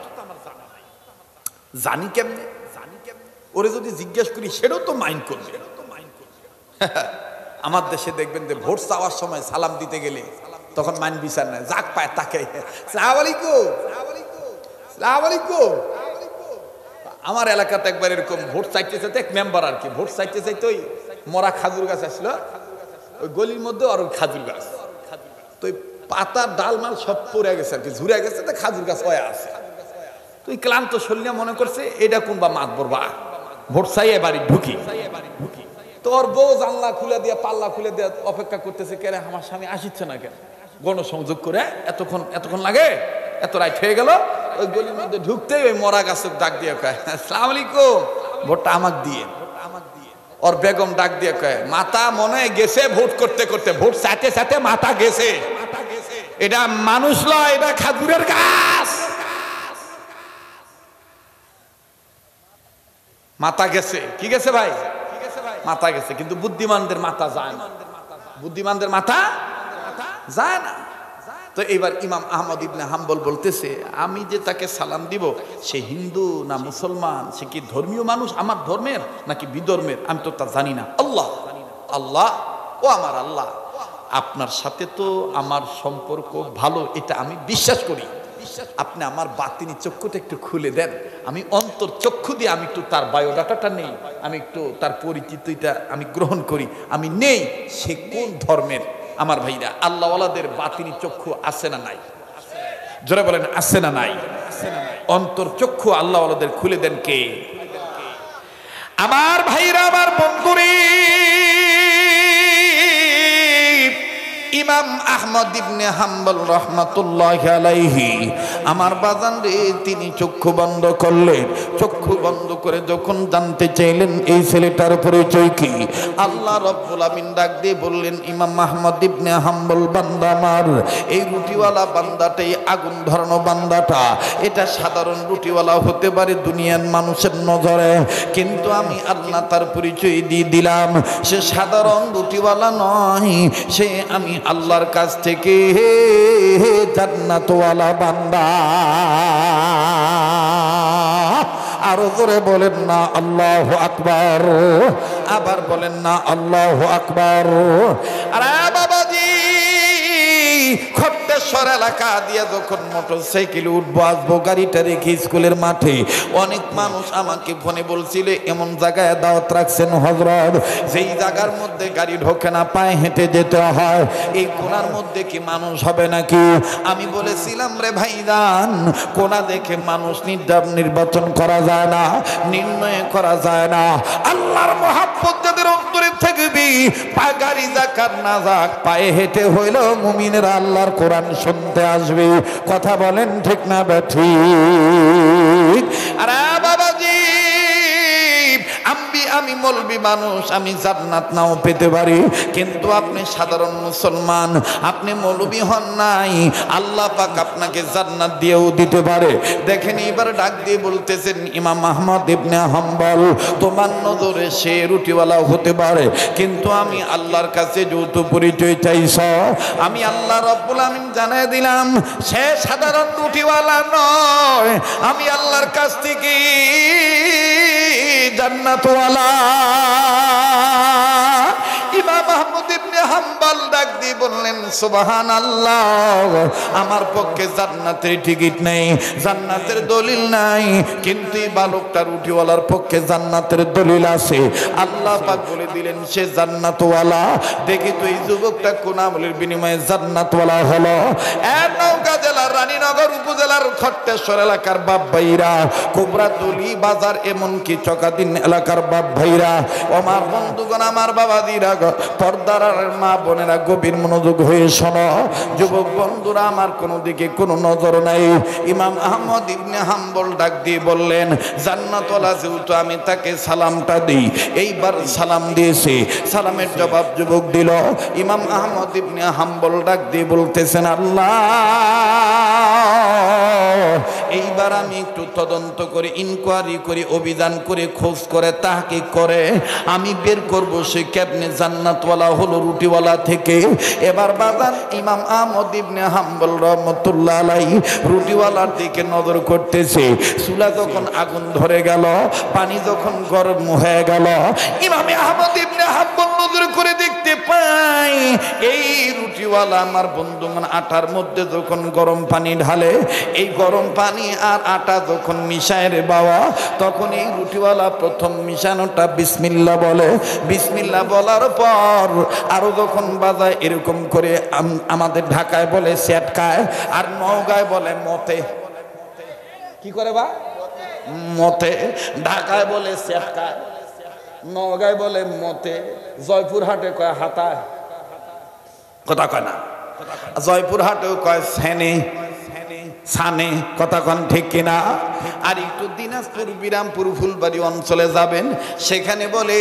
জানি কেমনে? ওরে যদি জিজ্ঞেস করি সেটাও তো মাইন্ড করবে। আমার দেশে দেখবেন যে ভোট চাওয়ার সময় সালাম দিতে গেলে তখন মাইন বিচার নাই, যাক পায় তাকে সালাম আলাইকুম, সালাম আলাইকুম। আমার এলাকাতে একবার এরকম ভোট চাইতে চাইতে এক মেম্বার আর কি ভোট চাইতে চাইতে ওই মরা খাজুর গাছ আসলো ওই গলির মধ্যে, আর ওই খাজুর গাছ তো পাতা ডাল মাল সব পড়ে গেছে আর কি, ঝুরে গেছে, তো খাজুর গাছ হয়ে আছে। তুই ক্লান্ত শরীরে মনে করছে এটা কোন বা মাত বরবা, ভোট চাই বাড়ি ঢুকি। তোর বউ জানলা খুলে দিয়ে পাল্লা খুলে দিয়ে অপেক্ষা করতেছে, কেন আমার স্বামী আসিচ্ছে না কেন, গণসংযোগ করে এতক্ষণ লাগে, এত রাইট হয়ে গেল। ওই গলির মধ্যে ঢুকতেই ওই মরা গাছের ডাক দিয়ে কয় আসসালামু আলাইকুম, ভোটটা আমাক দিয়ে। ওর বেগম ডাক দিয়ে কয় মাথা মনে গেছে ভোট করতে করতে, ভোট চাইতে চাইতে মাথা গেছে, এটা মানুষ লয়, এটা খাজুরের গাছ। মাথা গেছে। কি গেছে ভাই? মাথা গেছে, কিন্তু বুদ্ধিমানদের মাথা যায় না। বুদ্ধিমানদের মাথা যায় না। তো এবার ইমাম আহমদ ইবনে হাম্বল বলতেছে, আমি যে তাকে সালাম দিব, সে হিন্দু না মুসলমান, সে কি ধর্মীয় মানুষ আমার ধর্মের নাকি বিধর্মের, আমি তো তা জানি না। আল্লাহ আল্লাহ, ও আমার আল্লাহ, আপনার সাথে তো আমার সম্পর্ক ভালো, এটা আমি বিশ্বাস করি। আপনি আমার বাতিনি চক্ষুটা একটু খুলে দেন, আমি অন্তর চক্ষু দিয়ে আমি একটু তার বায়োডাটাটা নেই, আমি একটু তার পরিচিতিটা আমি গ্রহণ করি, আমি নেই সে কোন ধর্মের। আমার ভাইরা, আল্লাহওয়ালাদের বাতিনি চক্ষু আছে না নাই? জোরে বলেন, আছে না নাই? অন্তর চক্ষু আল্লাহওয়ালাদের খুলে দেন কে? আমার ভাইরা, আমার বন্ধুরে, ইমাম আহমদ ইবনে হাম্বল রাহমাতুল্লাহি আলাইহি, আমার বাজান রে, তিনি চক্ষু বন্ধ করলেন। চক্ষু বন্ধ করে যখন জানতে চাইলেন এই ছেলেটার পরিচয় কি, আল্লাহ রাব্বুল আমিন ডাক দিয়ে বললেন, ইমাম আহমদ ইবনে হাম্বল, বান্দা আমার, এই রুটিওয়ালা বান্দাটাই আগুন ধরানো বান্দাটা, এটা সাধারণ রুটিওয়ালা হতে পারে দুনিয়ার মানুষের নজরে, কিন্তু আমি আল্লাহ তার পরিচয় দিয়ে দিলাম, সে সাধারণ রুটিওয়ালা নয়, সে আমি আল্লাহর কাছ থেকে জান্নাতওয়ালা বান্দা। আরো জোরে বলেন না আল্লাহু আকবার, আবার বলেন না আল্লাহু আকবার। আরে বাবাজি, খট্টেশ্বর এলাকা দিয়ে যখন মোটরসাইকেলে উঠবো আসবো, গাড়িটা রেখে স্কুলের মাঠে, অনেক মানুষ আমাকে ফোনে বলছিল এমন জায়গায় দাওয়াত রাখছেন হযরত, যেই জায়গার মধ্যে গাড়ি ঢোকে না, পায়ে হেঁটে যেতে হয়, এই কোনার মধ্যে কি মানুষ হবে নাকি? আমি বলেছিলাম, রে ভাইজান, কোনা দেখে মানুষ নির্বাচন করা যায় না, নির্ণয় করা যায় না। আল্লাহর মহব্বত যাদের অন্তরে থাকবে, পা গাড়ি যাক আর না যাক, পায়ে হেঁটে হইল মুমিনেরা আল্লাহর কোরআন শুনতে আসবে। কথা বলেন ঠিক না ঠিক? আরে বাবাজি, আমি মৌলবি মানুষ, আমি জান্নাত নাও পেতে পারি, কিন্তু আপনি সাধারণ মুসলমান, আপনি মৌলবি হন নাই, আল্লাহ পাক আপনাকে জান্নাত দিয়েও দিতে পারে। দেখেন, এবার ডাক দিয়ে বলতেছেন, ইমাম আহমদ ইবনে হাম্বল, তোমার নজরে সে রুটিওয়ালা হতে পারে, কিন্তু আমি আল্লাহর কাছে যৌথ পরিচয় চাইছ, আমি আল্লাহ রাব্বুল আমিন জানাই দিলাম, সে সাধারণ রুটিওয়ালা নয়, আমি আল্লাহর কাছ থেকে জান্নাতওয়ালা। ইমাম আহমদ ইবনে হাম্বল ডাক দিয়ে বললেন, সুবহানাল্লাহ, আমার পক্ষে জান্নাতের টিকিট নেই, জান্নাতের দলিল নাই, কিন্তু এই বালকটার রুটিওয়ালার পক্ষে জান্নাতের দলিল আছে। আল্লাহ পাক বলে দিলেন সে জান্নাতওয়ালা। দেখি তো এই যুবকটা কোন আমলের বিনিময়ে জান্নাতওয়ালা হলো। নওগাঁ জেলার রানীনগর উপজেলার খট্টেশ্বর এলাকার বাপ ভাইরা, কোবরাতলি বাজার, এমনকি চকাদিন এলাকার বাপ ভাইরা, আমার বন্ধুগণ, আমার বাবাদিরা, পর্দার মা বোনেরা, গভীর মনোযোগ হয়ে শোনো। যুবক বন্ধুরা আমার, কোনো দিকে কোনো নজর নাই। ইমাম আহমদ ইবনে হাম্বল ডাক দিয়ে বললেন, জান্নাতওয়ালা যেহেতু, আমি তাকে সালামটা দিই। এইবার সালাম দিয়েছে, সালামের জবাব যুবক দিল। ইমাম আহমদ ইবনে হাম্বল ডাক দিয়ে বলতেছেন, আল্লাহ, এইবার আমি একটু তদন্ত করে, ইনকোয়ারি করে, অভিযান করে, খোঁজ করে, তাহকিক করে আমি বের করব সে কেমনে জান্নাতওয়ালা হলো রুটিওয়ালা থেকে। এবার বাজার ইমাম আহমদ ইবনে হাম্বল রাহমাতুল্লাহ আলাইহি রুটিওয়ালার দিকে নজর করতেছে। চুলা যখন আগুন ধরে গেল, পানি যখন গরম হয়ে গেল, ইমাম আহমদ ইবনে হাম্বল নজর করে দেখতে পাই, এই রুটিওয়ালা আমার বন্ধুগণ আটার মধ্যে যখন গরম পানি ঢালে, এই গরম পানি আর আটা যখন মিশায় রে বাবা, তখন এই রুটিওয়ালা প্রথম মিশানোটা বিসমিল্লাহ বলে। বিসমিল্লাহ বলার পর আরো যখন বাজায়, এরকম করে আমাদের ঢাকায় বলে সেটকায়, আর নওগাঁয় বলে মতে। কি করে বা? মতে। ঢাকায় বলে সেটকায়, নওগাঁয় বলে মতে, জয়পুরহাটে কয় হাতায়, কথা কয় না, জয়পুরহাটেও কয় সেনে, সানে, কথা কন ঠিক কিনা? আর একটু দিনাজপুর, বিরামপুর, ফুলবাড়ি অঞ্চলে যাবেন, সেখানে বলে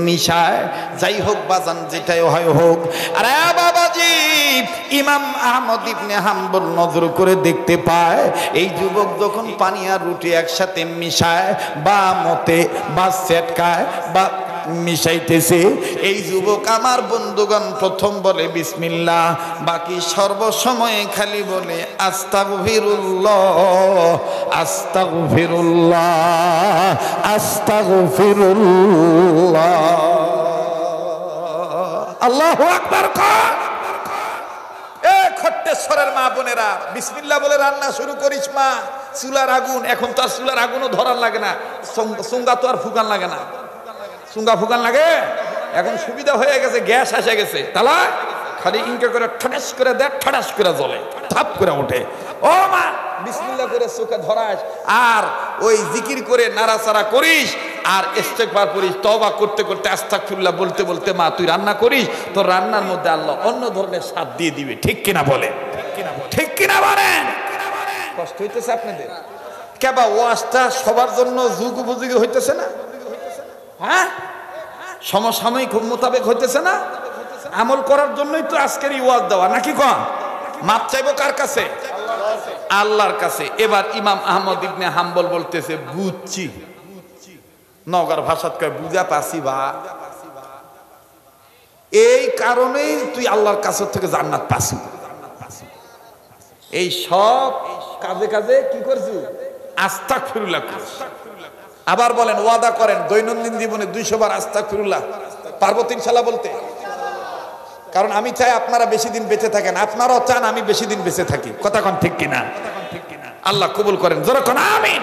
মিশায়। যাই হোক বাজান, যেটাই হয় হোক। আরে বাবাজি, ইমাম আহমদ ইবনে হাম্বল নজর করে দেখতে পায় এই যুবক যখন পানি আর রুটি একসাথে মিশায় বা মতে বা সেটকায় বা মিশাইতেছে, এই যুবক আমার বন্ধুগণ প্রথম বলে বিসমিল্লাহ, বাকি সর্বসময়ে খালি বলে আস্তাগফিরুল্লাহ আস্তাগফিরুল্লাহ আস্তাগফিরুল্লাহ। আল্লাহু আকবার। এ খট্টেশ্বরের মা বোনেরা, বিসমিল্লাহ বলে রান্না শুরু করিস মা। চুলার আগুন, এখন তো আর চুলার আগুনও ধরার লাগে না, সুঙ্গা তো আর ফুকান লাগে না। সুঙ্গা ফুকান লাগে, এখন সুবিধা হয়ে গেছে, গ্যাস এসে গেছে। তালা খালি ইনকে করে ঠাটাস করে দেখ, ঠাটাস করে জ্বলে, থাপ করে ওঠে। ও মা, বিসমিল্লাহ করে চোখে ধরাস আর ওই জিকির করে নাড়াচাড়া করিস আর ইস্তেগফার করিস, তওবা করতে করতে আস্তাগফিরুল্লাহ বলতে বলতে মা তুই রান্না করিস, তোর রান্নার মধ্যে আল্লাহ অন্য ধরনের স্বাদ দিয়ে দিবে। ঠিক কিনা বলে? ঠিক কিনা বলেন? কষ্ট হইতেছে আপনাদের? কেবা ওয়াজটা সবার জন্য যুগ উপযোগী হইতেছে না? হ্যাঁ, সমসাময়িক মোতাবেক হইতেছে না? আমল করার জন্যই তো আজকের এই ওয়াজ দেওয়া, নাকি কম? মাপ চাইবো কার কাছে? আল্লাহর কাছে। এবার ইমাম আহমদ ইবনে হাম্বল বলতেছে বুঝছি, নগর ভাষাত কয় বুঝা পাসি বা, এই কারণেই তুই আল্লাহর কাছ থেকে জান্নাত পাসি। এই সব কাজে কাজে কি করছি? আস্তাগফিরুল্লাহ করছি। আবার বলেন, ওয়াদা করেন দৈনন্দিন জীবনে 200 বার আস্তাগফিরুল্লাহ পারবো তো ইনশাআল্লাহ বলতে? কারণ আমি চাই আপনারা বেশি দিন বেঁচে থাকেন, আপনারাও চান আমি বেশি দিন বেঁচে থাকি। কথা কোন ঠিক কিনা? আল্লাহ কবুল করেন, জোরে কোন আমিন।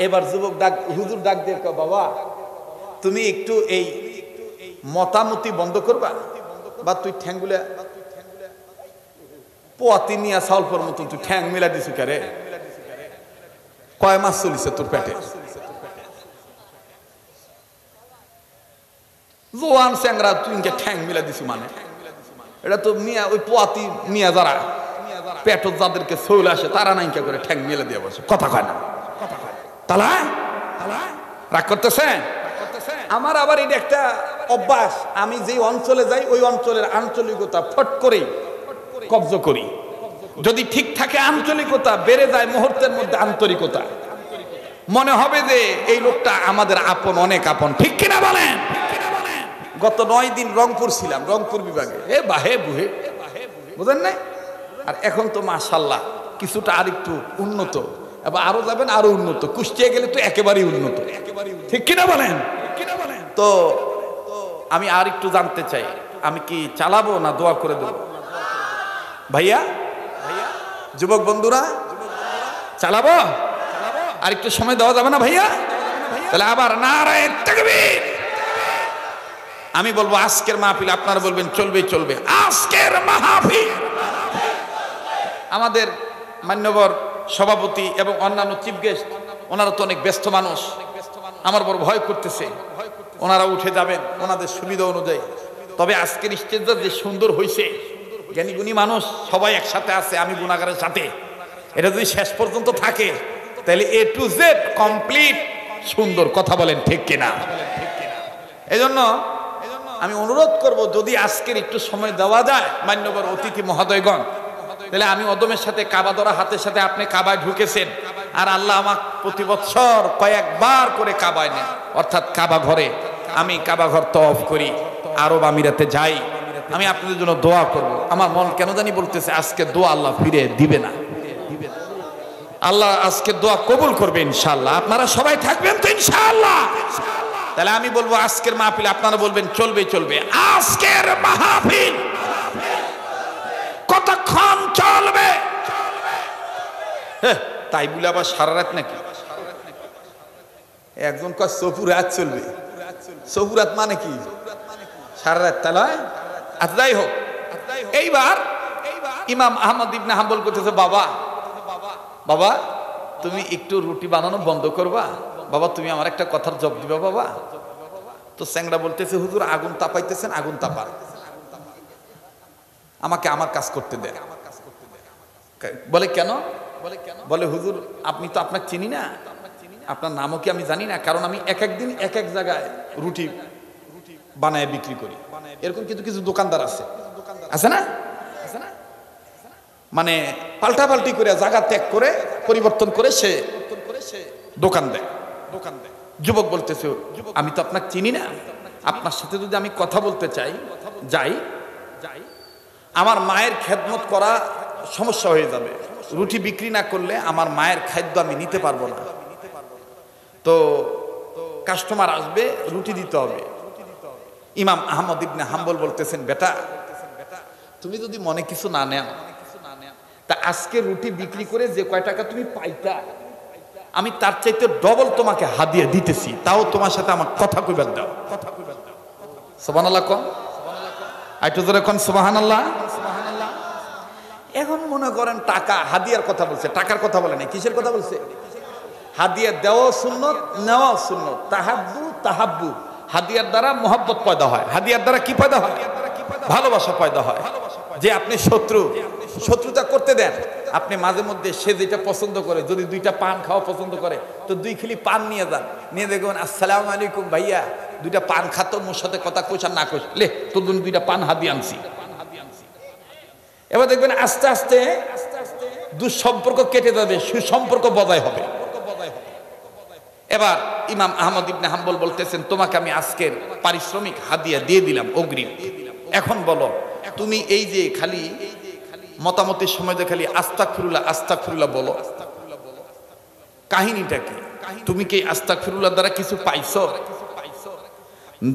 এবার যুবক ডাক, হুজুর ডাক দিয়ে কয় বাবা তুমি একটু এই মতামতি বন্ধ করবা, বা তুই ঠ্যাংগুলা পোয়াতি নিয়া সাউলপর মতো তুই ঠ্যাং মিলা দিছু কে রে? কয় মাস চলিছে তোর পেটে? জোয়ান স্যাংরা তুই ঠ্যাং মিলা দিছু মানে? এটা তো মিয়া ওই পোয়াতি মিয়া যারা পেট যাদেরকে শৈল আসে তারা নাইকা করে ঠ্যাং মিলা দিয়ে বসে। কথা কয় না? তালা রাগ করতেছেন? আমার আবার এটা একটা অভ্যাস, আমি যে অঞ্চলে যাই ওই অঞ্চলের আঞ্চলিকতা ফট করেই কব্জ করি। যদি ঠিক থাকে আঞ্চলিকতা বেড়ে যায় মুহূর্তের মধ্যে আন্তরিকতা, মনে হবে যে এই লোকটা আমাদের আপন, অনেক আপন। ঠিক কিনা বলেন? গত 9 দিন রংপুর ছিলাম, রংপুর বিভাগে। এ বাহে বুহে, বুঝেন নাই? আর এখন তো মাশাআল্লাহ কিছুটা আরেকটু উন্নত, এবার আরো যাবেন আরো উন্নত। কুষ্টিয়া গেলে তো একেবারেই উন্নত। ঠিক কিনা বলেন? তো আমি আর একটু জানতে চাই, আমি কি চালাবো না দোয়া করে দেব? ভাইয়া, যুবক বন্ধুরা, চালাবো? আর একটু সময় দেওয়া যাবে না ভাইয়া? তাহলে আবার নারায়ে তাকবীর। আমি বলবো আজকের মাহফিল, আপনারা বলবেন চলবে চলবে। আজকের মাহফিল আমাদের মান্যবর সভাপতি এবং অন্যান্য চিফ গেস্ট, ওনারা তো অনেক ব্যস্ত মানুষ, আমার বড় ভয় করতেছে। ওনারা উঠে যাবেন ওনাদের সুবিধা অনুযায়ী। তবে আজকের স্টেজটা যে সুন্দর হয়েছে, জ্ঞানী গুণী মানুষ সবাই একসাথে আছে, আমি গুণাগারের সাথে। এটা যদি শেষ পর্যন্ত থাকে তাহলে A to Z কমপ্লিট সুন্দর। কথা বলেন ঠিক কিনা? এজন্য আমি অনুরোধ করব, যদি আজকের একটু সময় দেওয়া যায় মান্যবর অতিথি মহোদয়গণ, তাহলে আমি অদমের সাথে কাবা ধরা হাতের সাথে আপনি কাবায় ঢুকেছেন, আর আল্লাহ আমাকে প্রতি বছর কয়েকবার করে কাবায় নেন, অর্থাৎ কাবা ঘরে। আমি কাবা ঘর তওয়াফ করি, আরব আমিরাতে যাই, আমি আপনাদের জন্য দোয়া করব। আমার মন কেন জানি বলতেছে আজকে দোয়া আল্লাহ ফিরে দিবে না। আল্লাহ আজকে দোয়া কবুল করবে ইনশাআল্লাহ। আপনারা সবাই থাকবেন তো ইনশাআল্লাহ? তাহলে আমি বলবো আজকের মাহফিল, আপনারা বলবেন চলবে চলবে। আজকের মাহফিল কতক্ষণ চলবে? তাই বলে আবার সারা রাত নাকি? একজন কয় সফু রাত চলবে। সফু রাত মানে কি? সারা রাত। তাহলে আচ্ছা যাই হোক, এইবার ইমাম আহমদ ইবনে হাম্বল করতেছে বাবা, বাবা তুমি একটু রুটি বানানো বন্ধ করবা? বাবা তুমি আমার একটা কথার জবাব দিবা বাবা? তো স্যাংরা বলতেছে হুজুর আগুন তাপাইতেছেন, আগুন তাপান, আমাকে আমার কাজ করতে দেন। বলে কেন? বলে হুজুর আপনি তো আপনাকে চিনি না, আপনার নামও কি আমি জানি না, কারণ আমি এক এক দিন এক এক জায়গায় রুটি বানায় বিক্রি করি। এরকম কিন্তু কিছু দোকানদার আছে, আছে না? মানে পাল্টাপাল্টি করে জায়গা ত্যাগ করে পরিবর্তন করে সে দোকান দেয়। যুবক বলতেছে, আমি তো আপনাকে চিনি না, আপনার সাথে যদি আমি কথা বলতে চাই যাই, আমার মায়ের খেদমত করা সমস্যা হয়ে যাবে, রুটি বিক্রি না করলে আমার মায়ের খাদ্য আমি নিতে পারবো না, তো কাস্টমার আসবে, রুটি দিতে হবে। ইমাম আহমদ ইবনে হাম্বল বলতেছেন, বেটা তুমি যদি মনে কিছু না নেও, তা আজকে রুটি বিক্রি করে যে কয় টাকা তুমি পাইতা, আমি তার চাইতে ডবল তোমাকে হাদিয়া দিতেছি, তাও তোমার সাথে আমার কথা কইবার দাও। সুবহানাল্লাহ কোন, আইটো জোরে কোন সুবহানাল্লাহ। এখন মনে করেন টাকা হাদিয়ার কথা বলছে, টাকার কথা বলে না, কিসের কথা বলছে? হাদিয়া দেওয়া সুন্নত, নেওয়া সুন্নত। তাহাব্বু, হাদিয়ার দ্বারা মোহাব্বত পয়দা হয়। হাদিয়ার দ্বারা কি পয়দা হয়? ভালোবাসা পয়দা হয়। যে আপনি শত্রুতা করতে দেন, আপনি মাঝে মধ্যে সে যেটা পছন্দ করে, যদি 2টা পান খাওয়া পছন্দ করে তো 2 খিলি পান নিয়ে যান, নিয়ে দেখবেন আসসালামু আলাইকুম ভাইয়া, 2টা পান খাতো, মোর সাথে কথা কইস আর না কইস, লে তোর জন্য 2টা পান হাদিয়া আনছি। এবার দেখবেন আস্তে আস্তে দুঃসম্পর্ক কেটে যাবে, সুসম্পর্ক বজায় হবে। এবার ইমাম আহমদ ইবনে হাম্বল বলতেছেন, তোমাকে আমি আজকের পারিশ্রমিক হাদিয়া দিয়ে দিলাম অগ্রিম। এখন বলো, তুমি এই যে খালি মতামতের সময় যে খালি আস্তাগফিরুল্লাহ আস্তাগফিরুল্লাহ বলো, কাহিনীটা কি? তুমি কি আস্তাগফিরুল্লাহ দ্বারা কিছু পাইছো?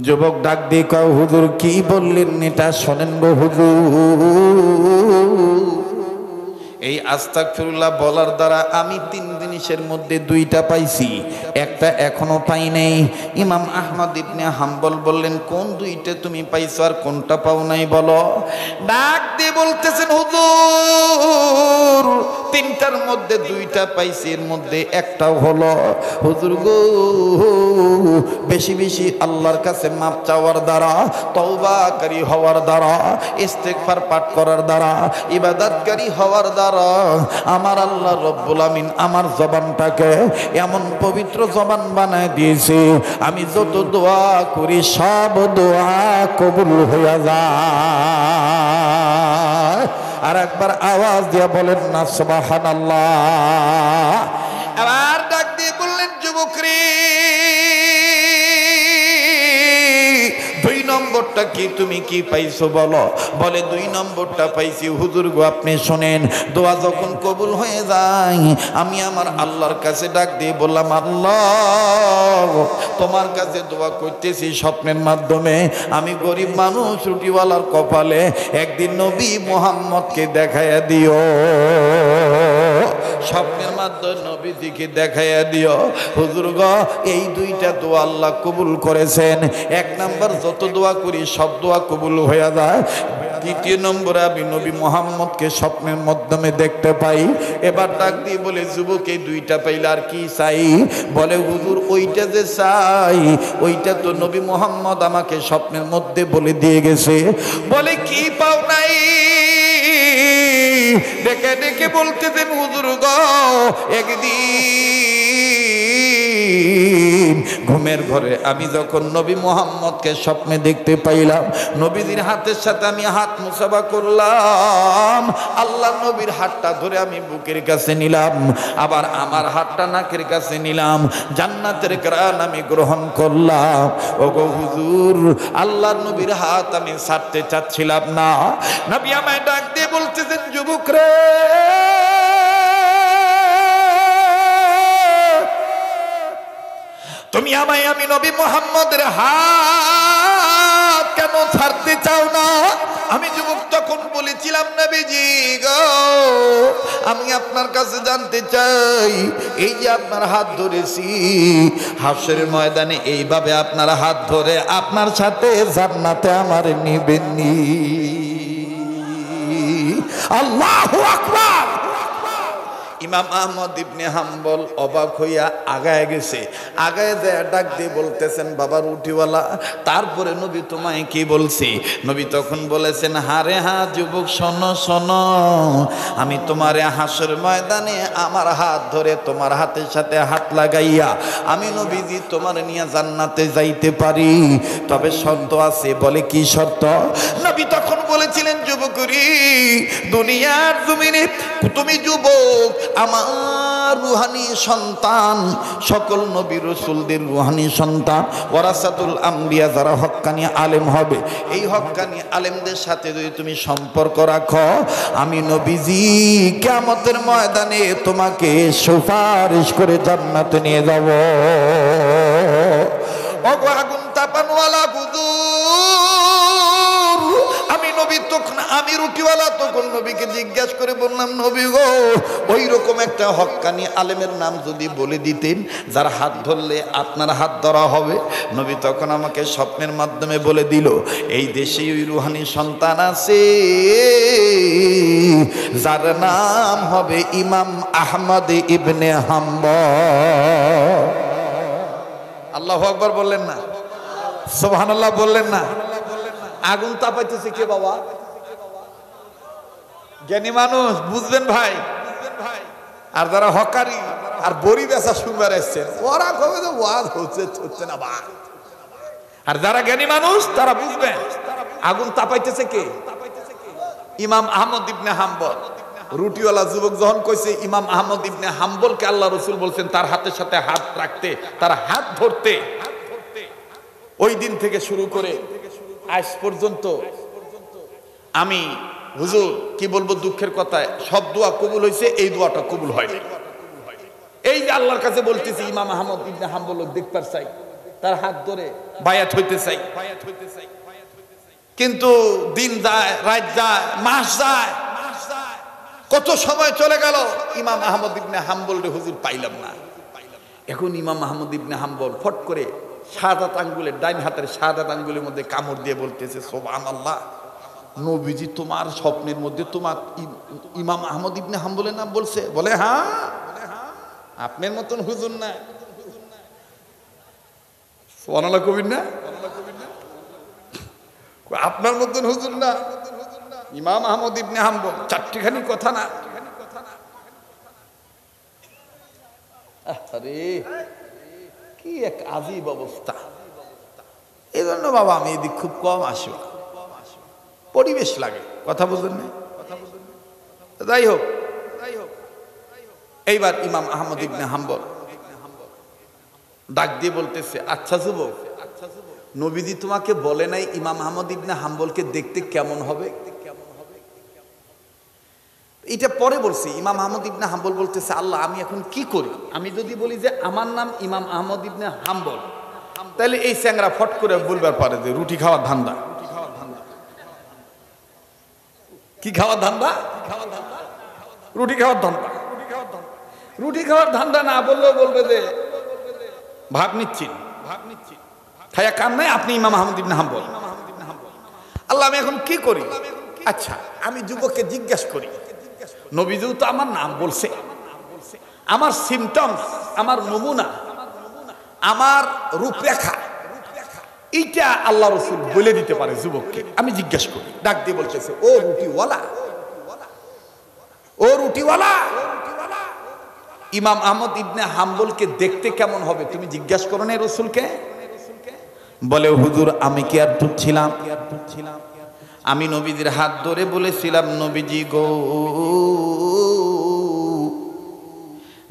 যুবক ডাক দিয়ে কয়, হুজুর কি বললেন এটা শোনেন গো হুজুর। এই আস্তাগফিরুল্লাহ বলার দ্বারা আমি 3 জিনিসের মধ্যে 2টা পাইছি, একটা এখনো পাই নাই। ইমাম আহমদ ইবনে হাম্বল বললেন, কোন 2টা তুমি পাইছো আর কোনটা পাও নাই বলো? ডাক দিয়ে বলতেছেন, হুজুর 3টার মধ্যে 2টা পাইছি, এর মধ্যে একটাও হলো হুজুর গো, বেশি বেশি আল্লাহর কাছে মাপ চাওয়ার দ্বারা, তওবাকারী হওয়ার দ্বারা, ইস্তেগফার পাঠ করার দ্বারা, ইবাদতকারী হওয়ার দ্বারা আমার আল্লাহ রব্বুল আমিন আমার জবানটাকে এমন পবিত্র জবান বানায় দিয়েছে, আমি যত দোয়া করি সব দোয়া কবুল হয়ে যায়। আর একবার আওয়াজ দিয়ে বলেন না সুবহানাল্লাহ। আবার ডাক দিয়ে বললেন, যুবক রে, 2 নম্বরটা কি, তুমি কি পাইছো বলো? বলে 2 নম্বরটা পাইছি হুজুর গো, আপনি শোনেন, দোয়া যখন কবুল হয়ে যায় আমি আমার আল্লাহর কাছে ডাক দিয়ে বললাম, আল্লাহ তোমার কাছে দোয়া করতেছি স্বপ্নের মাধ্যমে, আমি গরিব মানুষ, রুটিওয়ালার কপালে একদিন নবী মুহাম্মদকে দেখাইয়া দিও, স্বপ্নের মাধ্যমে নবীজিকে দেখাইয়া দিও। হুজুর গো, এই 2টা দোয়া আল্লাহ কবুল করেছেন। 1 নাম্বার, যত দোয়া করি সব দোয়া কবুল হয়ে যায়। 2 নম্বরে আমি নবী মুহাম্মদকে স্বপ্নের মাধ্যমে দেখতে পাই। এবার ডাক দিয়ে বলে, যুবক এই 2টা পাইলে আর কি চাই? বলে, হুজুর ওইটা যে চাই ওইটা তো নবী মুহাম্মদ আমাকে স্বপ্নের মধ্যে বলে দিয়ে গেছে। বলে, কি পাও নাই? ডেকে ডেকে বলতেছেন, হুজুর গো একদিন ঘুমের ঘরে আমি যখন নবী মুহাম্মদকে স্বপ্নে দেখতে পাইলাম, নবীজির হাতের সাথে আমি হাত মুসাফা করলাম, আল্লাহ নবীর হাতটা ধরে আমি বুকের কাছে নিলাম, আবার আমার হাতটা নাকের কাছে নিলাম, জান্নাতের ঘ্রাণ আমি গ্রহণ করলাম। ওগো হুজুর, আল্লাহ নবীর হাত আমি ছাড়তে চাচ্ছিলাম না। নবী আমায় ডাক দিয়ে বলতেছেন, যুবক রে, তুমি আমায়, আমি নবী মুহাম্মদের হাত কেন ছাড়তে চাও না? আমি যুবক তখন বলেছিলাম, নবীজি গো, আমি আপনার কাছে জানতে চাই, এই যে আপনার হাত ধরেছি, হাসরের ময়দানে এইভাবে আপনার হাত ধরে আপনার সাথে জান্নাতে আমার নিবেননি? আল্লাহু আকবার। ইমাম আহমদ ইবনে হাম্বল অবাক হইয়া আগায় গেছে, আগায় যায় ডাক দিয়ে বলতেছেন, বাবা রুটিওয়ালা, তারপরে নবী তোমায় কি বলছি? নবী তখন বলেছেন, হারে হা যুবক, শোনো শোনো, আমি তোমার হাসর ময়দানে আমার হাত ধরে তোমার হাতের সাথে হাত লাগাইয়া আমি নবীজি তোমার নিয়ে জান্নাতে যাইতে পারি, তবে শর্ত আছে। বলে কি শর্ত? নবী তখন বলেছিলেন, যুবকরি, দুনিয়ার জমিনে তুমি যুবক, আমার রুহানি সন্তান, সকল নবী রাসূলদের রুহানি সন্তান, ওয়ারাসাতুল আম্বিয়া, যারা হক্কানি আলেম হবে, এই হক্কানি আলেমদের সাথে যদি তুমি সম্পর্ক রাখো, আমি নবীজি কিয়ামতের ময়দানে তোমাকে সুপারিশ করে জান্নাতে নিয়ে যাব। ওগো আগুন তাপানওয়ালা হুজুর, আমি নবী তখন, আমি রুটিওয়ালা তখন নবীকে জিজ্ঞাসা করে বললাম, নবী গো, ওই রকম একটা হক্কানি আলেমের নাম যদি বলে দিতেন যার হাত ধরলে আপনার হাত ধরা হবে। নবী তখন আমাকে স্বপ্নের মাধ্যমে বলে দিল, এই দেশে ওই রুহানি সন্তান আছে যার নাম হবে ইমাম আহমদ ইবনে হাম্বল। আল্লাহু আকবার বললেন না? সুবহানাল্লাহ বললেন না? আগুন তাপাইতেছে কে বাবা? জ্ঞানী মানুষ, বুঝবেন ভাই। আর যারা হকারি আর বড়ি বেচা শুনবার এসছেন, ওরা কবে তো ওয়াজ হচ্ছে না বা। আর যারা জ্ঞানী মানুষ তারা বুঝবেন আগুন তাপাইতেছে কে? ইমাম আহমদ ইবনে হাম্বল। রুটিওয়ালা যুবক যখন কইছে ইমাম আহমদ ইবনে হাম্বলকে আল্লাহ রাসূল বলছেন তার হাতের সাথে হাত রাখতে, তার হাত ধরতে, ওই দিন থেকে শুরু করে আজ পর্যন্ত আমি হুজুর কি বলবো, দুঃখের কথা, সব দোয়া কবুল হয়েছে, এই দোয়াটা কবুল হয়নি। এই যে আল্লাহর কাছে বলতেছি ইমাম আহমদ ইবনে হাম্বল দেখতে চাই, তার হাত ধরে বায়াত হইতে চাই, কিন্তু দিন যায়, রাত যায়, মাস যায়, কত সময় চলে গেল, ইমাম আহমদ ইবনে হাম্বল রে হুজুর পাইলাম না। এখন ইমাম আহমদ ইবনে হাম্বল ফট করে শাহাদাত আঙ্গুলের, ডাইন হাতের শাহাদাত আঙ্গুলের মধ্যে কামড় দিয়ে বলতেছে, সুবহানাল্লাহ, নবীজি তোমার স্বপ্নের মধ্যে তোমার ইমাম আহমদ ইবনে হাম্বলের নাম বলছে? বলে হ্যাঁ, আপনার মতন হুজুর না। সুবহানাল্লাহ কবির না? আপনার মতন হুজুর না, ইমাম আহমদ ইবনে হাম্বল। চারটিখানি কথা না। আরে কি এক আজীব অবস্থা। এই জন্য বাবা আমি এদিক খুব কম আসি, পরিবেশ লাগে, কথা বুঝলেন না? যাই হোক, এইবার ইমাম আহমদ ইবনে হাম্বল ডাক দিয়ে বলতেছে, আচ্ছা যুবক, নবীজি তোমাকে বলে নাই ইমাম আহমদ ইবনে হাম্বলকে দেখতে কেমন হবে? এটা পরে বলছি। ইমাম আহমদ ইবনে হাম্বল বলতেছে, আল্লাহ আমি এখন কি করি? আমি যদি বলি যে আমার নাম ইমাম আহমদ ইবনে হাম্বল, তাহলে এই চ্যাংরা ফট করে বলবার পারে যে রুটি খাওয়ার ধান্দা। কি খাওয়ার ধান্দা? রুটি খাওয়ার ধান্দা। রুটি খাওয়ার ধান্দা না বললেও বলবে যে ভাগ নিচ্ছি, খায়া কাম নাই, আপনি ইমাম আহমদ ইবনে হাম্বল। আল্লাহ আমি এখন কি করি? আচ্ছা আমি যুবককে জিজ্ঞাসা করি, নবীজি তো আমার নাম বলছে, আমার সিমটমস, আমার নমুনা, আমার রূপরেখা, এইটা আল্লাহ রাসূল বলে দিতে পারে যুবককে। আমি জিজ্ঞাসা করি, ডাক দিয়ে বলতেছে, ও রুটিওয়ালা, ও রুটিওয়ালা, ইমাম আহমদ ইবনে হাম্বলকে দেখতে কেমন হবে তুমি জিজ্ঞাসা করো না রাসূলকে? বলে হুজুর আমি কি আর চুপ ছিলাম? আমি নবীজির হাত ধরে বলেছিলাম, নবীজি গো,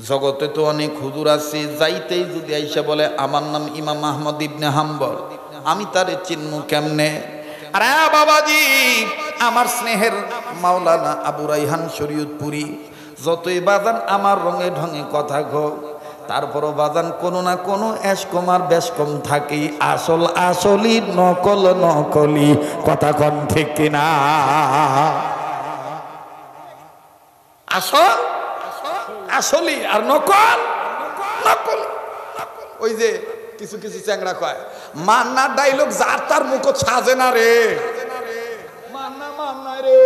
জগতে তো অনেক হুজুর আছে, যাইতেই যদি আইসা বলে আমার নাম ইমাম আহমদ ইবনে হাম্বল, আমি তারে চিনমু কেমনে? আরে বাবাজি, আমার স্নেহের মাওলানা আবু রাইহান শরীয়তপুরি, যতই বাজান আমার রঙে ঢঙে কথা গো, তারপরও বাজান কোনো না কোনো এসকম আর বেশকম থাকেই, আসল আসলি, নকল নকলি, কথা কন ঠিক কিনা? আসল আসলি আর নকল নকলি। ওই যে কিছু কিছু চ্যাংড়া কয়, মান্না ডাইলগ যার তার মুখ সাজে না রে, মান্না মান্না রে,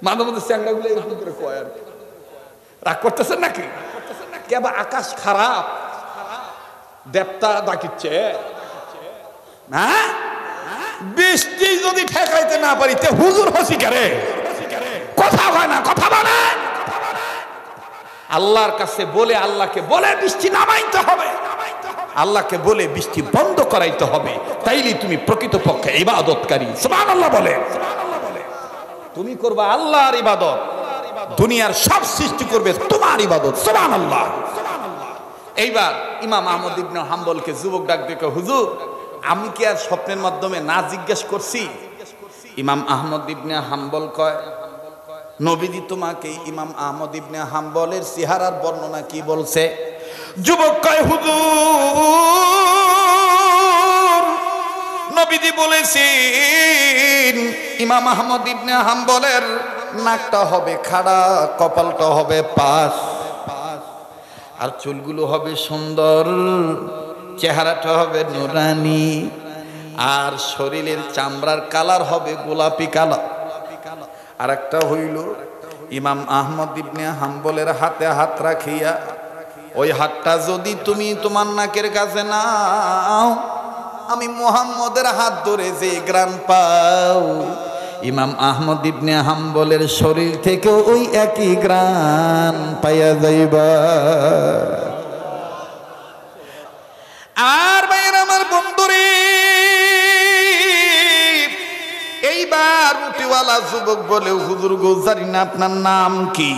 মাঝে মধ্যে চ্যাংড়া গুলো এরকম করে কয় আর কি। রাগ করতেছেন নাকি? কেবা আকাশ খারাপ, দেবতা ডাকিচ্ছে, হ্যাঁ? বৃষ্টি যদি ঠেকাইতে না পারি তে হুজুর হসি করে কথা হয় না, কথা বলে আল্লাহর কাছে বলে, আল্লাহকে বলে বৃষ্টি নামাইতে হবে, আল্লাহকে বলে বৃষ্টি বন্ধ করাইতে হবে, তাইলে তুমি প্রকৃতপক্ষে ইবাদতকারী। সুবহানাল্লাহ বলে। তুমি করবা আল্লাহর ইবাদত, দুনিয়ার সব সৃষ্টি করবে তোমার ইবাদত। সুবহানাল্লাহ। এইবার ইমাম আহমদ ইবনে হাম্বলকে যুবক ডাক দেখে, হুজুর আমি কি আর স্বপ্নের মাধ্যমে না জিজ্ঞেস করছি? ইমাম আহমদ ইবনে হাম্বল কয়, নবীজি তোমাকে ইমাম আহমদ ইবনে হাম্বলের চেহারার বর্ণনা কি বলছে? যুবক কয়, হুজুর নবীজি বলেছেন ইমাম আহমদ ইবনে হাম্বলের নাকটা হবে খাড়া, কপালটা হবে পাশ, আর চুলগুলো হবে সুন্দর, চেহারাটা হবে নুরানি, আর শরীরের চামড়ার কালার হবে গোলাপি কালার। আর একটা হইল ইমাম আহমদ ইবনে হাম্বলের হাতে হাত রাখিয়া, ওই হাতটা যদি তুমি তোমার নাকের কাছে নাও, আমি মুহাম্মদের হাত ধরে যে গ্রান পাও, ইমাম আহমদ ইবনে হাম্বলের শরীর থেকে ওই একই গ্রান পাইয়া যাইবা। আর ভাইয়ের আমার বন্ধুরে, এইবার রুটিওয়ালা যুবক বলে, হুজুর গো জানি না আপনার নাম কি,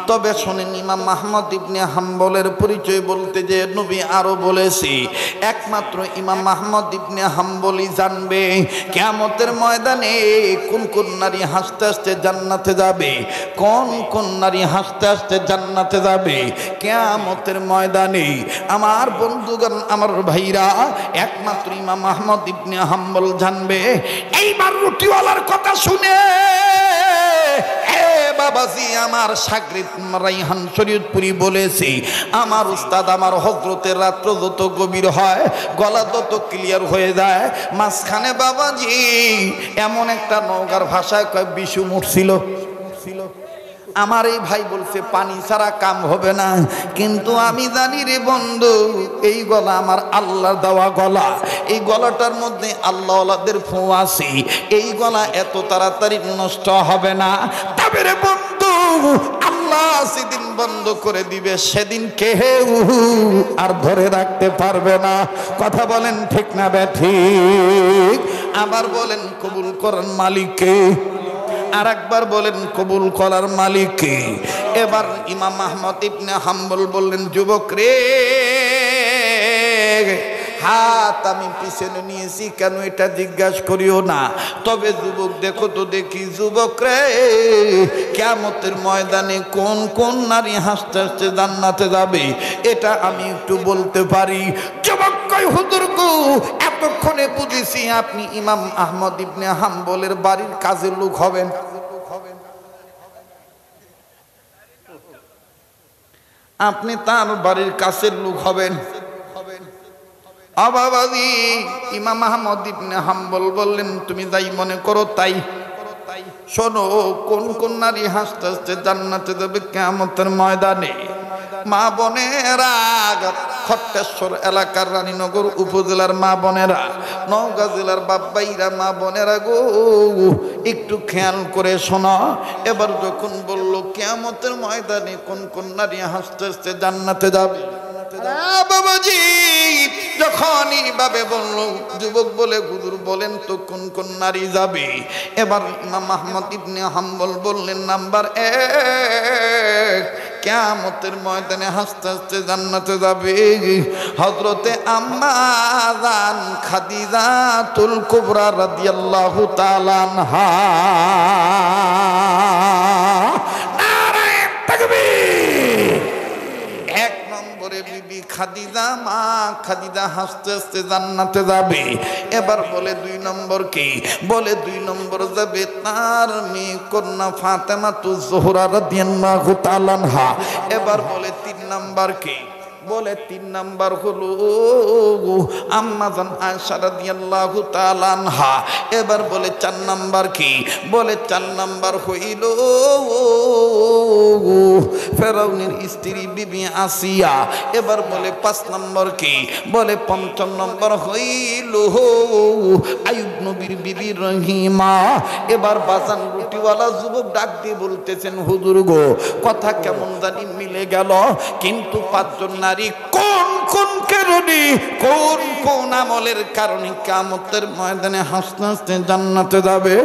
তবে শোনেন ইমাম আহমদ ইবনে হাম্বলের পরিচয় বলতে যে নবী আরো বলেছে, একমাত্র ইমাম আহমদ ইবনে হাম্বলই জানবে কিয়ামতের ময়দানে কোন কোন নারী হাসতে হাসতে জান্নাতে যাবে, কোন কোন নারী হাসতে হাসতে জান্নাতে যাবে কিয়ামতের ময়দানে। আমার বন্ধুগণ, আমার ভাইরা, একমাত্র ইমাম আহমদ ইবনে হাম্বল জানবে। এইবার রুটিওয়ালার কথা শুনে বাবাজি আমার শাগরিদ রাইহান শরীয়তপুরি বলেছি, আমার উস্তাদ আমার হযরতের রাত্র যত গভীর হয় গলা তত ক্লিয়ার হয়ে যায়, মাঝখানে বাবাজি এমন একটা নওগাঁর ভাষায় কয় বিশু মুড়ছিল। আমার এই ভাই বলছে পানি ছাড়া কাম হবে না, কিন্তু আমি জানি রে বন্ধু, এই গলা আমার আল্লাহর দেওয়া গলা, এই গলাটার মধ্যে আল্লাহওয়ালাদের ফু আছে, এই গলা এত তাড়াতাড়ি নষ্ট হবে না। তবে রে বন্ধু, আল্লাহ সেদিন বন্ধ করে দিবে, সেদিন কেউ আর ধরে রাখতে পারবে না। কথা বলেন ঠিক না বেঠিক? আবার বলেন কবুল করেন মালিককে, আর একবার বলেন কবুল করার মালিক কে? এবার ইমাম আহমদ ইবনে হাম্বল বললেন, যুবক রে, হাত আমি পিছনে নিয়েছি কেন এটা জিজ্ঞাসা করিও না, তবে যুবক দেখো তো দেখি, যুবক রে, কিয়ামতের ময়দানে কোন কোন নারী হাসতে হাসতে জান্নাতে যাবে এটা আমি একটু বলতে পারি। যুবক কয়, হুজুর গো, এতক্ষণে বুঝেছি আপনি ইমাম আহমদ ইবনে হাম্বলের বাড়ির কাজের লোক হবেন। আপনি তার বাড়ির কাছের লোক হবেন। বাবাজি ইমাম আহমদ ইবনে হাম্বল বললেন, তুমি যাই মনে করো তাই। শোনো, কোন কোন নারী হাসতে হাসতে জান্নাতে যাবে কিয়ামতের ময়দানে? মা বোনেরা, খট্টেশ্বর এলাকার রানীনগর উপজেলার মা বোনেরা, নওগাঁ জেলার বাপ্পাইরা মা বোনেরা গো, একটু খেয়াল করে শোনো। এবার যখন বলল কিয়ামতের ময়দানে কোন কোন নারী হাসতে হাসতে জান্নাতে যাবে, বাবাজি যখন এইভাবে বললো, যুবক বলে, হুজুর বলেন তো কোন কোন নারী যাবে? এবার ইমাম আহমদ ইবনে হাম্বল বললেন, নাম্বার 1, কিয়ামতের ময়দানে হাসতে হাসতে জান্নাতে যাবে হযরতে আম্মা জান খাদিজাতুল কুবরা রাদিয়াল্লাহু তাআলা আনহা। নারায়ে তাকবীর। 1 নম্বরে বিবি খাদিজা, মা খাদিজা হাসতে হাসতে জান্নাতে যাবে। এবার বলে 2 নম্বর কি? বলে 2 নম্বর যাবে তার মেয়ে কন্যা ফাতেমা তু জোহরা রাদিয়াল্লাহু তাআলা আনহা। এবার বলে 3 নম্বর কি? বলে 3 নাম্বার হলো আম্মা জান আয়েশা রাদিয়াল্লাহু তাআলা আনহা। এবার বলে 4 নাম্বার কি? বলে 4 নাম্বার হইল ফেরাউনের স্ত্রী বিবি আসিয়া। এবার বলে 5 নাম্বার কি? বলে 5 নাম্বার হইল আইয়ুব নবীর বিবি রহিমা। এবার বাজান রুটিওয়ালা যুবক ডাক দিয়ে বলতেছেন, হুজুর গো, কথা কেমন জানি মিলে গেল, কিন্তু 5 জন নারী কোন কোন কারণে, কোন কোন আমলের কারণে কিয়ামতের ময়দানে হাসতে হাসতে জান্নাতে যাবে,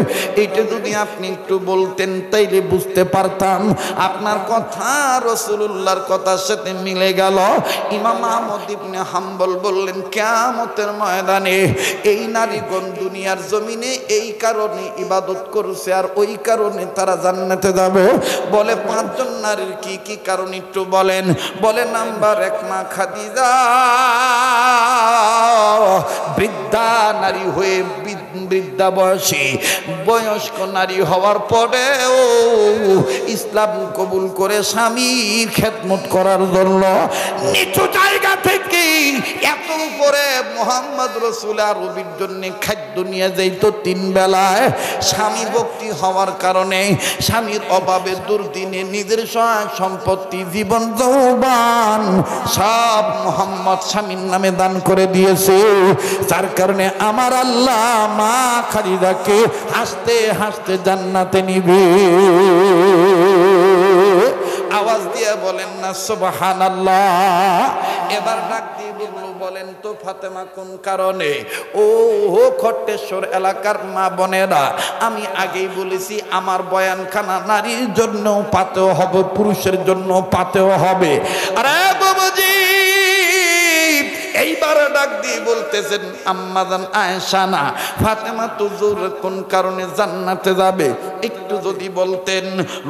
এটা যদি আপনি একটু বলতেন তাইলে বুঝতে পারতাম। আপনার কথা রাসূলুল্লাহর কথার সাথে মিলে গেল। ইমাম আহমদ ইবনে হাম্বল বললেন, কিয়ামতের ময়দানে এই নারীগণ দুনিয়ার জমিনে এই কারণে ইবাদত করছে আর ওই কারণে তারা জান্নাতে যাবে। বলে 5 জন নারীর কি কি কারণ একটু বলেন। বলে নাম্বার 1 মা খাদিজা, বৃদ্ধা নারী হয়ে বৃদ্ধা বয়সী বয়স্ক নারী হওয়ার পরেও ইসলাম কবুল করে স্বামীর খেদমত করার জন্য নিচু জায়গা থেকে এত উপরে মুহাম্মদ রাসূল আরবির জন্য খাদ্য নিয়ে যাইত 3 বেলায়। স্বামী ভক্তি হওয়ার কারণে স্বামীর অভাবে দুর্দিনে নিজের সহায় সম্পত্তি, জীবন যৌবন সব মুহাম্মদ স্বামীর নামে দান করে দিয়েছে। যার কারণে আমার আল্লাহ মা খাদিজাকে হাসতে হাসতে জান্নাতে নিবে। আওয়াজ দিয়ে বলেন না সুবহানাল্লাহ। এবার ডাক দিয়ে বলল, বলেন তো ফাতেমা কোন কারণে? ও খট্টেশ্বর এলাকার মা বোনেরা, আমি আগেই বলেছি আমার বয়ানখানা নারীর জন্য পাতেও হবে, পুরুষের জন্য পাতেও হবে। আরে বাবাজি, এইবার ডাক দিয়ে বলতেছেন, আম্মা জান আয়েশা না ফাতেমা তুজুর কোন কারণে জান্নাতে যাবে একটু যদি বলতেন।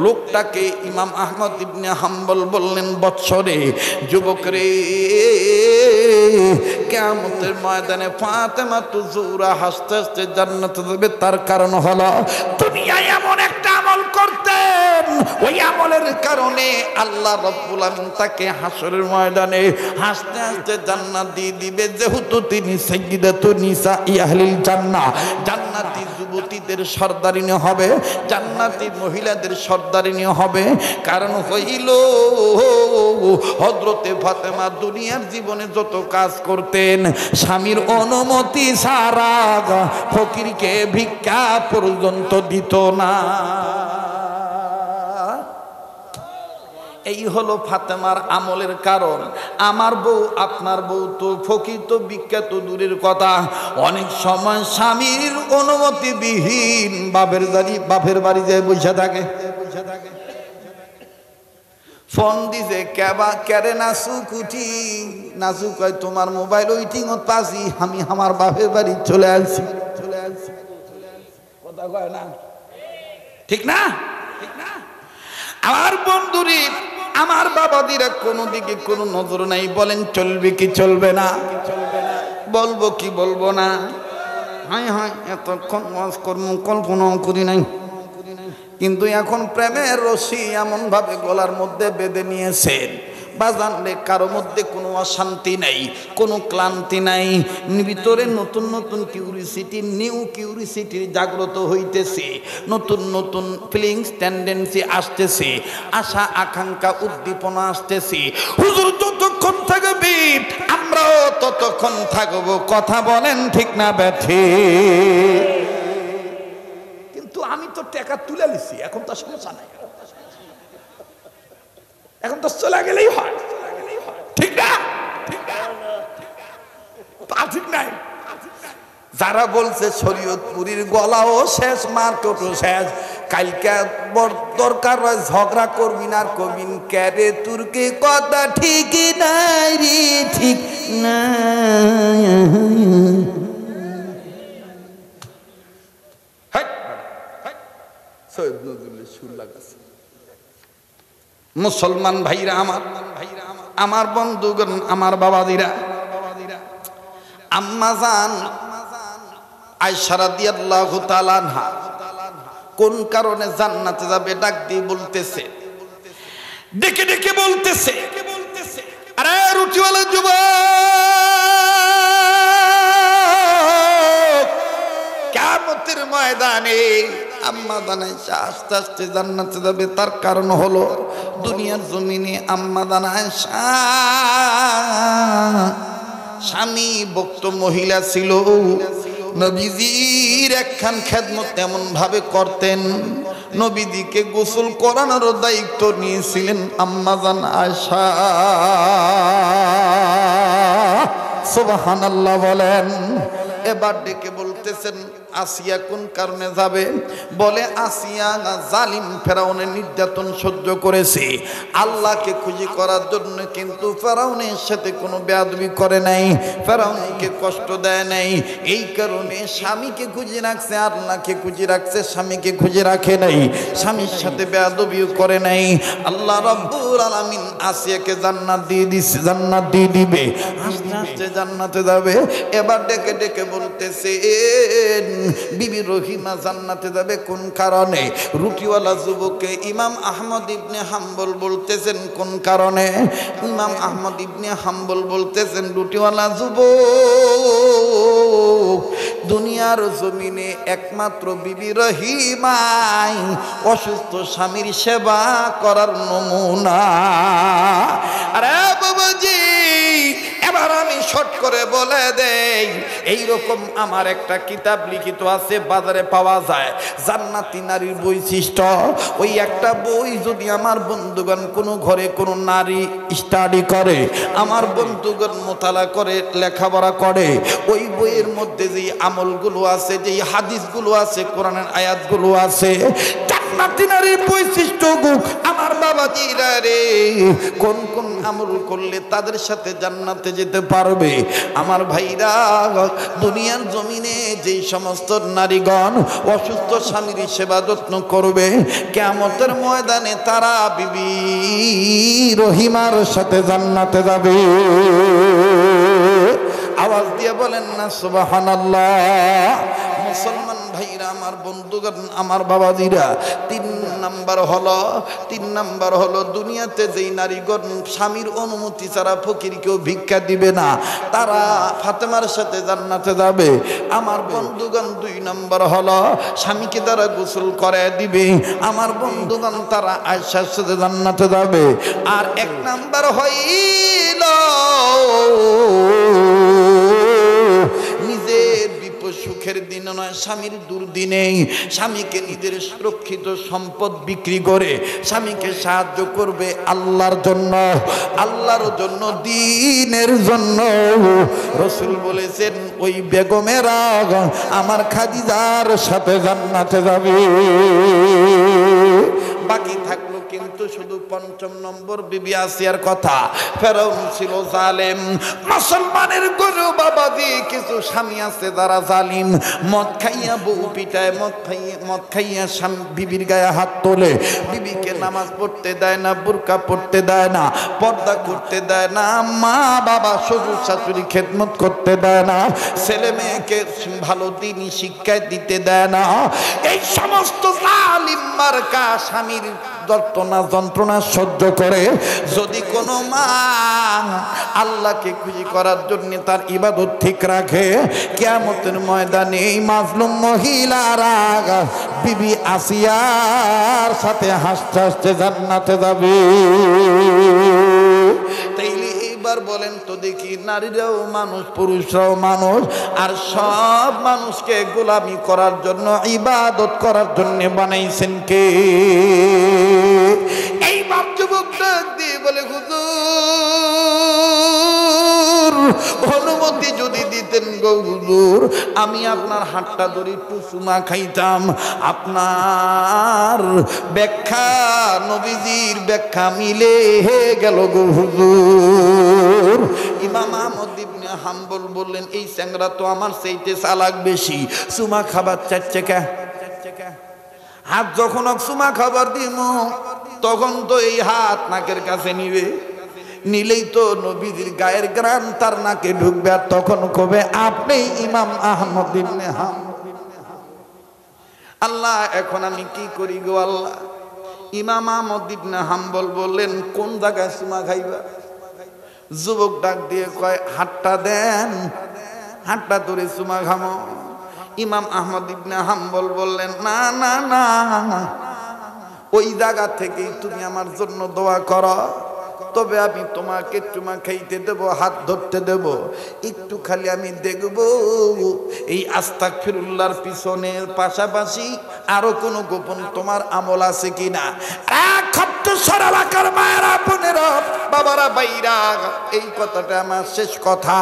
লোকটাকে ইমাম আহমদ ইবনে হাম্বল বললেন, বৎসরে যুবক রে, কিয়ামতের ময়দানে ফাতেমা তুজুরা হাসতে হাসতে জান্নাতে যাবে, তার কারণ হলো দুনিয়ায় এমন একটা আমল করতেন, ওই আমলের কারণে আল্লাহ রাব্বুল আলামিন তাকে হাসরের ময়দানে হাসতে হাসতে জান্নাত দিয়ে দিবে। যেহেতু তিনি সাইয়্যিদাতুন নিসা আহলিল জান্নাহ, জান্নাতি যুবতীদের সর্দারিনী হবে, জান্নাতি মহিলাদের সর্দারিনী হবে। কারণ হইল হযরতে ফাতেমা দুনিয়ার জীবনে যত কাজ করতেন স্বামীর অনুমতি ছাড়া ফকিরকে ভিক্ষা পর্যন্ত দিত না। এই হলো ফাতেমার আমলের কারণ। আমার বউ, আপনার বউ তো ফকির তো বিখ্যাত দূরের কথা, অনেক সময় স্বামীর অনুমতি বিহীন বাপের বাড়ি যায় বসে থাকে। ফোন দিছে, কেবা কেরে নাসু কুটি, নাসু কয় তোমার মোবাইল ওয়েটিং পাচ্ছি, আমি আমার বাপের বাড়ি চলে আসছি। কথা কয় না, ঠিক না? ঠিক না? আমার বন্ধুরি, আমার বাবাদিরা কোনো দিকে কোনো নজর নাই। বলেন চলবে কি চলবে না? বলবো কি বলবো না? হাই হাই, এতক্ষণ ওয়াজ কর্ম কল্পনা করি নাই, কিন্তু এখন প্রেমের রশি এমন ভাবে গলার মধ্যে বেঁধে নিয়েছেন, বাজানলে কারো মধ্যে কোনো অশান্তি নাই, কোনো ক্লান্তি নাই, ভিতরে নতুন নতুন কিউরিসিটি, নিউ কিউরিসিটির জাগ্রত হইতেছে, নতুন নতুন ফিলিংস টেন্ডেন্সি আসতেছে, আশা আকাঙ্ক্ষা উদ্দীপনা আসতেছে। হুজুর যতক্ষণ থাকবে আমরাও ততক্ষণ থাকবো। কথা বলেন ঠিক না ব্যাঠি? কিন্তু আমি তো টাকা তুলে নিছি, এখন তো সমস্যা নাই, এখন তো চলে গেলেই হয়, ঠিক না? ঠিক নাই? যারা বলছে শরীয়তপুরীর গলাও শেষ, মার্কেটও শেষ, কালকে দরকার হয় ঝগড়া করবি না, কবিন ক্যারে তুর্কি কথা ঠিকই নাই রে, ঠিক না? সৈয়দ নজরুলের সুর লাগাছে। মুসলমান ভাইরা আমার বন্ধুগণ, আমার বাবাদিরা, আম্মা জান আয়েশা রাদিয়াল্লাহু তাআলা আনহা কোন কারণে জান্নাতে যাবে ডাক দিয়ে বলতেছে, ডেকে ডেকে বলতেছে, আরে রুটিওয়ালা যুবক, কিয়ামতের ময়দানে আম্মা জানাইশা আস্তে আস্তে জান্নাতে যাবে। তার কারণ হলো দুনিয়ার জমিনে আম্মা জানাইশা স্বামী ভক্ত মহিলা ছিল। নবীজির একখান খেদমত এমন ভাবে করতেন, নবীজিকে গোসল করানোর দায়িত্ব নিয়েছিলেন আম্মা জান আয়েশা। সুবহানাল্লাহ বলেন। এবার ডেকে বলতেছেন আসিয়া কোন কারণে যাবে? বলে আসিয়া জালিম ফেরাউনের নির্যাতন সহ্য করেছে আল্লাহকে খুশি করার জন্য, কিন্তু ফেরাউনের সাথে কোনো বেয়াদবি করে নাই, ফেরাউনকে কষ্ট দেয় নাই। এই কারণে স্বামীকে খুঁজে রাখছে, আল্লাহকে খুঁজে রাখছে, স্বামীকে খুঁজে রাখে নাই, স্বামীর সাথে বেয়াদবিও করে নাই। আল্লাহ রাব্বুল আলামিন আসিয়াকে জান্নাত দিয়ে দিছে, জান্নাত দিয়ে দিবে, আস্তে আস্তে জান্নাতে যাবে। এবার ডেকে ডেকে বলতেছে বিবি রহিমা জান্নাতে যাবে কোন কারণে? রুটিওয়ালা যুবককে ইমাম আহমদ ইবনে হাম্বল বলতেছেন কোন কারণে? ইমাম আহমদ ইবনে হাম্বল বলতেছেন রুটিওয়ালা যুবক, দুনিয়ার জমিনে একমাত্র বিবি রহিমাই অসুস্থ স্বামীর সেবা করার নমুনা। আরে বাবাজি, এবার আমি শর্ট করে বলে দেই, এইরকম আমার একটা কিতাব লিখিত আছে, বাজারে পাওয়া যায়, জান্নাতি নারীর বৈশিষ্ট্য। ওই একটা বই যদি আমার বন্ধুগণ কোনো ঘরে কোনো নারী স্টাডি করে, আমার বন্ধুগণ মোতালা করে, লেখাপড়া করে, ওই বইয়ের মধ্যে যে আমলগুলো আছে, যে হাদিসগুলো আছে, কোরআনের আয়াতগুলো আছে, জান্নাতি নারীর বৈশিষ্ট্য আমার বাবাজিরা রে, কোন কোন আমল করলে তাদের সাথে জান্নাতে যেতে পারবে। আমার ভাইরা, দুনিয়ার জমিনে যেই সমস্ত নারীগণ অসুস্থ স্বামীর সেবা যত্ন করবে, কিয়ামতের ময়দানে তারা বিবি রহিমার সাথে জান্নাতে যাবে। আওয়াজ দিয়ে বলেন না সুবহানাল্লাহ। মুসলমান ভাইরা, আমার বন্ধুগণ, আমার বাবাজিরা, তিন নাম্বার হলো দুনিয়াতে যেই নারীগণ স্বামীর অনুমতি ছাড়া ফকিরকেও ভিক্ষা দিবে না, তারা ফাতেমার সাথে জান্নাতে যাবে। আমার বন্ধুগণ, 2 নম্বর হলো স্বামীকে তারা গোসল করায় দিবে, আমার বন্ধুগণ তারা আয়েশার সাথে জান্নাতে যাবে। আর 1 নাম্বার হইল নিজের সুখের দিন নয়, স্বামীর দুর্দিনে স্বামীকে নিজের সুরক্ষিত সম্পদ বিক্রি করে স্বামীকে সাহায্য করবে আল্লাহর জন্য, আল্লাহর জন্য, দ্বীনের জন্য। রাসূল বলেছেন ওই বেগমেরা আমার খাদিজার সাথে জান্নাতে যাবে। বাকি থাকলো কিন্তু শুধু 5 নম্বর বিবি আসিয়ার কথা। ফেরাউন ছিল জালেম। মুসলমানের গরু বাবাজি কিছু স্বামী আছে যারা জালিম, মদ খাইয়া বউ পিটায়, মদ খাইয়া বিবির গায়ে হাত তোলে, বিবিকে নামাজ পড়তে দেয় না, বুরকা পড়তে দেয় না, পর্দা করতে দেয় না, মা বাবা শ্বশুর শাশুড়ি খেদমত করতে দেয় না, ছেলে মেয়েকে ভালো দিনই শিক্ষা দিতে দেয় না। এই সমস্ত জালিম মার্কা স্বামীর যন্ত্রণা সহ্য করে যদি কোনো মা আল্লাহকে খুশি করার জন্য তার ইবাদত ঠিক রাখে, কিয়ামতের ময়দানে এই মাজলুম মহিলারা বিবি আসিয়ার সাথে হাসতে হাসতে জান্নাতে যাবে। তাইলে এইবার বলেন তো দেখি, নারীরাও মানুষ, পুরুষরাও মানুষ, আর সব মানুষকে গোলামি করার জন্য, ইবাদত করার জন্য বানাইছেন কে? এই বাপ যুবক দিয়ে বলে হুজুর অনুমতি যদি দিতেন গো হুজুর, আমি আপনার হাতটা ধরে একটু চুমা খাইতাম, আপনার ব্যাখ্যা নবীজির ব্যাখ্যা মিলে গেল গো হুজুর। ইমাম আহমদ ইবনে হাম্বল বললেন এই চ্যাংরা তো আমার চাইতে চালাক বেশি, চুমা খাবার চাচ্ছে কে? হাত যখন চুমা খাবার দিব তখন তো এই হাত নাকের কাছে নিবে, নিলেই তো নবীজির গায়ের গ্রাম তার নাকে ঢুকবে, আর তখন কবে আপনি ইমাম আহমদ ইবনে হাম্বল। আল্লাহ এখন আমি কি করি গো আল্লাহ? ইমাম আহমদ ইবনে হাম্বল বললেন কোন জায়গায় চুমা খাইবা? যুবক ডাক দিয়ে কয় হাতটা দেন, হাতটা ধরে চুমা খামো। ইমাম আহমদ ইবনে হাম্বল বললেন, না না না, ওই জায়গা থেকেই তুমি আমার জন্য দোয়া করো, তবে আমি তোমাকে চুমা খাইতে দেব, হাত ধরতে দেব, একটু খালি আমি দেখব এই আস্তাগফিরুল্লাহর পিছনের পাশাপাশি আরো কোনো গোপন তোমার আমল আছে কিনা। এলাকার মায়েরা, বোনেরা, বাবারা, বাইরা, এই কথাটা আমার শেষ কথা,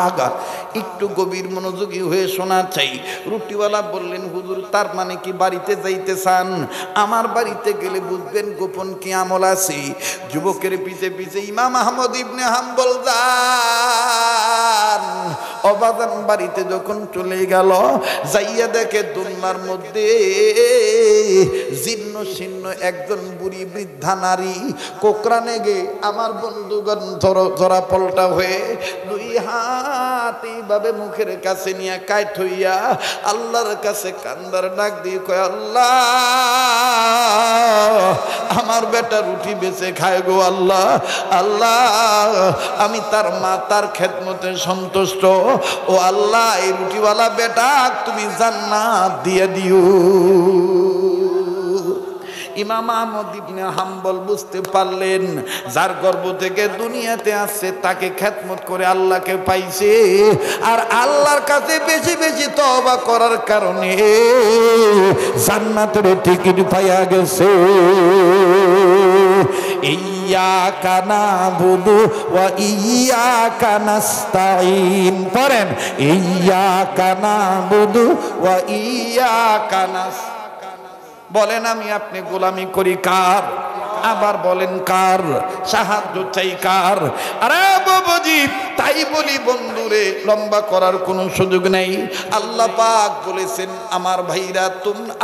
একটু গভীর মনোযোগী হয়ে শোনা চাই। রুটিওয়ালা বললেন, হুজুর তার মানে কি বাড়িতে যাইতে চান? আমার বাড়িতে গেলে বুঝবেন গোপন কি আমল আছে। যুবকের পিছে পিছে ইমাম আহমদ ইবনে হাম্বল যান। অবাদান বাড়িতে যখন চলে গেল, যাইয়া দেখে দোলনার মধ্যে জীর্ণ শীর্ণ একজন বুড়ি বৃদ্ধা নারী কোকরানে গে আমার বন্ধুগণ জরা পলটা হয়ে দুই হাত এইভাবে মুখের কাছে নিয়ে কাইট হইয়া আল্লাহর কাছে কান্দার ডাক দিয়ে কয়, আল্লাহ আমার বেটা রুটি বেচে খায় গো আল্লাহ, আল্লাহ আমি তার মা, তার খেদমতে সন্তুষ্ট, ও আল্লাহ এই রুটিওয়ালা বেটা তুমি জান্নাত দিয়ে দিও। ইমাম আহমদ ইবনে হাম্বল বুঝতে পারলেন, যার গর্ভ থেকে দুনিয়াতে আসছে তাকে খেদমত করে আল্লাহকে পাইছে, আর আল্লাহর কাছে বেশি বেশি তওবা করার কারণে জান্নাতের টিকিট পাইয়া গেছে। ইয়্যাকা না'বুদু ওয়া ইয়্যাকা নাস্তাঈন, পড়েন ইয়্যাকা না'বুদু ওয়া ইয়্যাকা নাস্তাঈন। বলেন আমি আপনি গোলামি করি কার? আবার বলেন কার? সাহায্য চাই কার? আরে বাবাজি, তাই বলি বন্ধুরে, লম্বা করার কোনো সুযোগ নেই। আল্লাহ পাক বলেছেন, আমার ভাইরা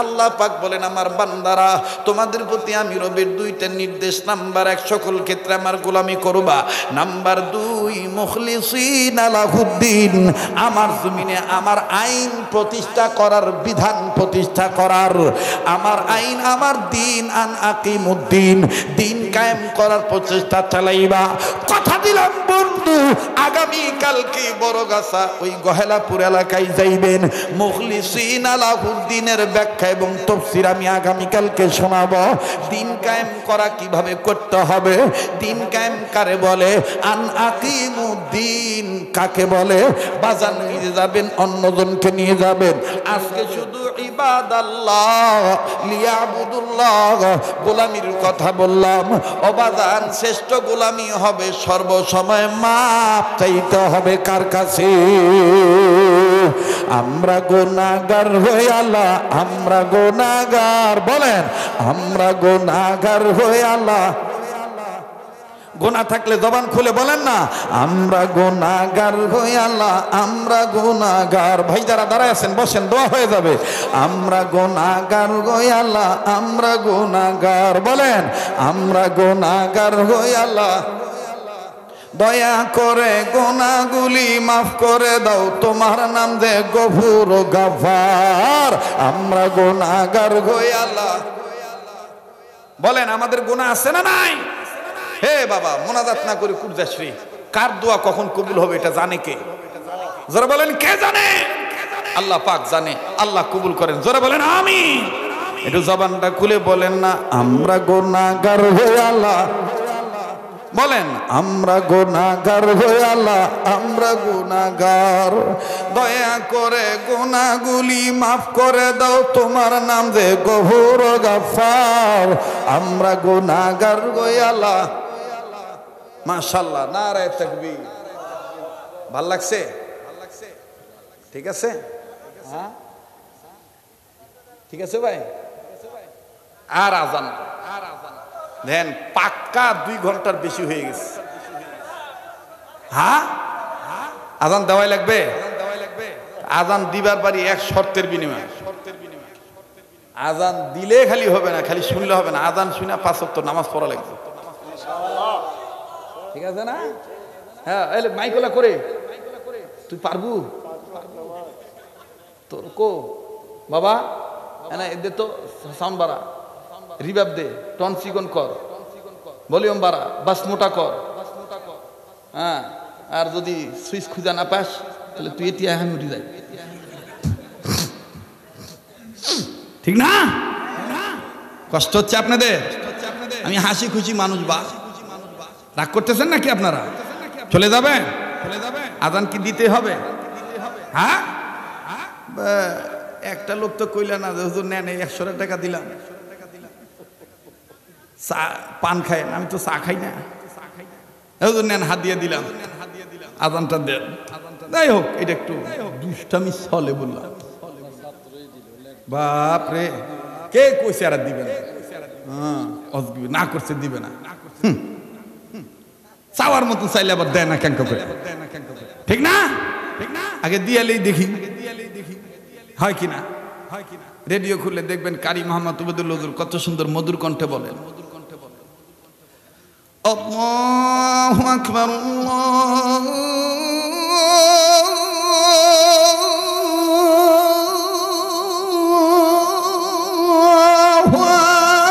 আল্লাহ পাক বলেন, আমার বান্দারা তোমাদের প্রতি আমি রবের দুইটা নির্দেশ। নাম্বার 1, সকল ক্ষেত্রে আমার গোলামি করবা। নাম্বার 2, মুখলিসিনা লাহুদ্দিন, আমার জমিনে আমার আইন প্রতিষ্ঠা করার, বিধান প্রতিষ্ঠা করার, আমার আইন, আমার দিন, আন আকিমুদ্দিন, দিন কায়েম করার প্রচেষ্টা চালাইবা। কথা দিলাম বন্ধু, আগামী কালকে বড়গাছা ওই গহেলাপুর এলাকায় যাইবেন। মুখলিসিনা লাহুদ্দিনের ব্যাখ্যা এবং তাফসীর আমি আগামী কালকে শোনাবো। দিন কায়েম করা কিভাবে করতে হবে, দিন কায়েম কারে বলে, আন আকিমুদ্দিন কাকে বলে, বাজার নিয়ে যাবেন, অন্যজনকে নিয়ে যাবেন। আজকে শুধু ইবাদাল্লাহ লিয়াবুদুল্লাহ গোলামির কথা বললাম। অবাদান শ্রেষ্ঠ গোলামি হবে সর্বসময় মাপ চাইতে হবে কার কাছে? আমরা গুনাহগার হয়ে আল্লাহ, আমরা গুনাহগার, বলেন আমরা গুনাহগার হয়ে আল্লাহ। গুনাহ থাকলে জবান খুলে বলেন না, আমরা গুনাহগার হই আল্লাহ, আমরা গুনাহগার। ভাই যারা দাঁড়ায় আছেন বসেন, দোয়া হয়ে যাবে। আমরা গুনাহগার হই আল্লাহ, আমরা গুনাহগার, বলেন আমরা গুনাহগার হই আল্লাহ। দয়া করে গুনাহগুলি মাফ করে দাও, তোমার নাম যে গফুর গাফার। আমরা গুনাহগার হই আল্লাহ। বলেন আমাদের গুনাহ আছে না নাই? হে বাবা, মোনাজাত না করে কুরজাশ্রী, কার দোয়া কখন কবুল হবে এটা জানে কে? যারা বলেন কে জানে? আল্লাহ পাক জানে। আল্লাহ কবুল করেন। যারা বলেন আমিন। একটু জবানটা খুলে বলেন না, আমরা গুনাহগার হয়ে আল্লাহ, বলেন আমরা গুনাহগার হয়ে আল্লাহ, আমরা গুনাহগার। দয়া করে গুনাহগুলি মাফ করে দাও, তোমার নাম যে গফুর গাফার। আমরা গুনাহগার হয়ে আল্লাহ। মাশাআল্লাহ, নারায়ে তাকবীর। ভাল লাগছে? ঠিক আছে, হ্যাঁ ঠিক আছে ভাই। আর আজান দেন, পাক্কা 2 ঘন্টার বেশি হয়ে গেছে। হ্যাঁ আজান দেওয়াই লাগবে। আজান দিবার পারি এক শর্তের বিনিময়ে। আজান দিলে খালি হবে না, খালি শুনলে হবে না, আজান শুনে 5 ওয়াক্ত নামাজ পড়া লাগবে। ঠিক আছে না? হ্যাঁ, এলে মাইকলা করে তুই পারবু তোর কো বাবা, না এদের তো সাউন্ড বাড়া, রিভাব দে, টন চিকন কর, ভলিউম বাড়া, বাস মোটা কর। হ্যাঁ আর যদি সুইচ খুঁজা না পাস তাহলে তুই এটি আমি উঠে যাই, ঠিক না? কষ্ট হচ্ছে আপনাদের? আমি হাসি খুশি মানুষ, বা রাগ করতেছেন নাকি আপনারা? চলে যাবেন? আজান কি দিতে হবে? হ্যাঁ, একটা লোক তো কইলা না যে হুজুর নেন 100 টাকা দিলাম, চা পান খায়, আমি তো চা খাই না, হুজুর নেন হাত দিয়ে দিলাম, আজানটা দেন। যাই হোক, এটা একটু দুষ্টামি চলে বললাম। বাপ রে, কে কইছে আর দিবে না? না করছে দিবে না, চাওয়ার মতো চাইলে আবার দেয় না কেন করে, ঠিক না? আগে দিয়ালেই দেখি হয় কিনা। রেডিও খুললে দেখবেন কারি মোহাম্মদ উবেদুল হুজুর কত সুন্দর মধুর কণ্ঠে বলেন, আল্লাহু আকবার, আল্লাহু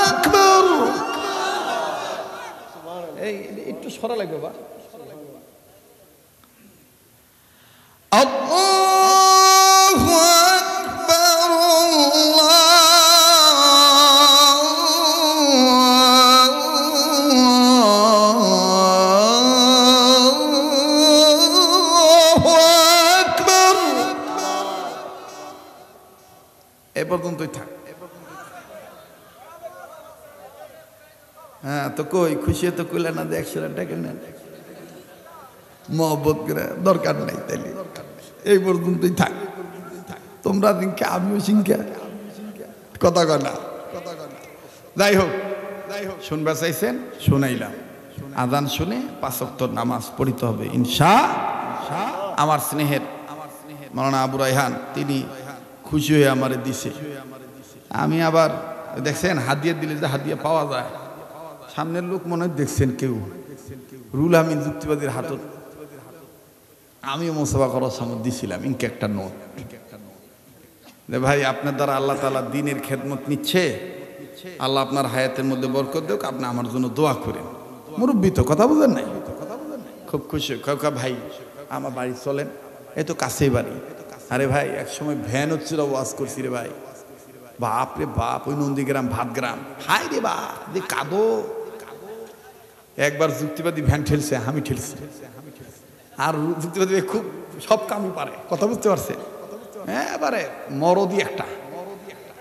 আকবার। এই একটু সরা লাগবে বা, আল্লাহু আকবার, আল্লাহু আকবার। এ পর্যন্তই থাক। হ্যাঁ, তো কই খুশি তো কইলে না যে 100 টাকা নেন, মহব্বত করে দরকার নাই, তাইলে এই পর্যন্তই থাক। তোমরা দিনকে আমিও সিংকা কথা কয় না। যাই হোক, শুনবা চাইছেন, শুনাইলাম। আজান শুনে 5 ওয়াক্ত নামাজ পড়িতে হবে ইনশাআল্লাহ। আমার স্নেহের মাওলানা আবু রায়হান তিনি খুশি হয়ে আমারে দিছে। আমি আবার দেখছেন হাদিয়া দিলে যে হাদিয়া পাওয়া যায়, সামনের লোক মনে হয় দেখছেন কেউ, রুল আমিন যুক্তিবাদীর হাতত আমিও মোসাফা করার সময় দিছিলাম ইনকে একটা নোট, যে ভাই আপনার দ্বারা আল্লাহ তাআলা দ্বীনের খেদমত নিচ্ছে, আল্লাহ আপনার হায়াতের মধ্যে বরকত দেখ, আপনি আমার জন্য দোয়া করেন। মুরব্বী তো কথা বুঝেন নাই, খুব খুশি। ভাই আমার বাড়ি চলেন, এই তো কাছেই বাড়ি। আরে ভাই এক সময় ভ্যান হচ্ছিল, ওয়াজ করছি রে ভাই, বাপ রে বাপ, ওই নন্দীগ্রাম ভাতগ্রাম, হাই রে বা যে কাঁদো। একবার যুক্তিবাদী ভ্যান ঠেলছে, আমি ঠেলছি, আর যুক্তিবাদী খুব সব কামই পারে, কথা বুঝতে পারছে, হ্যাঁ এবারে মরদি একটা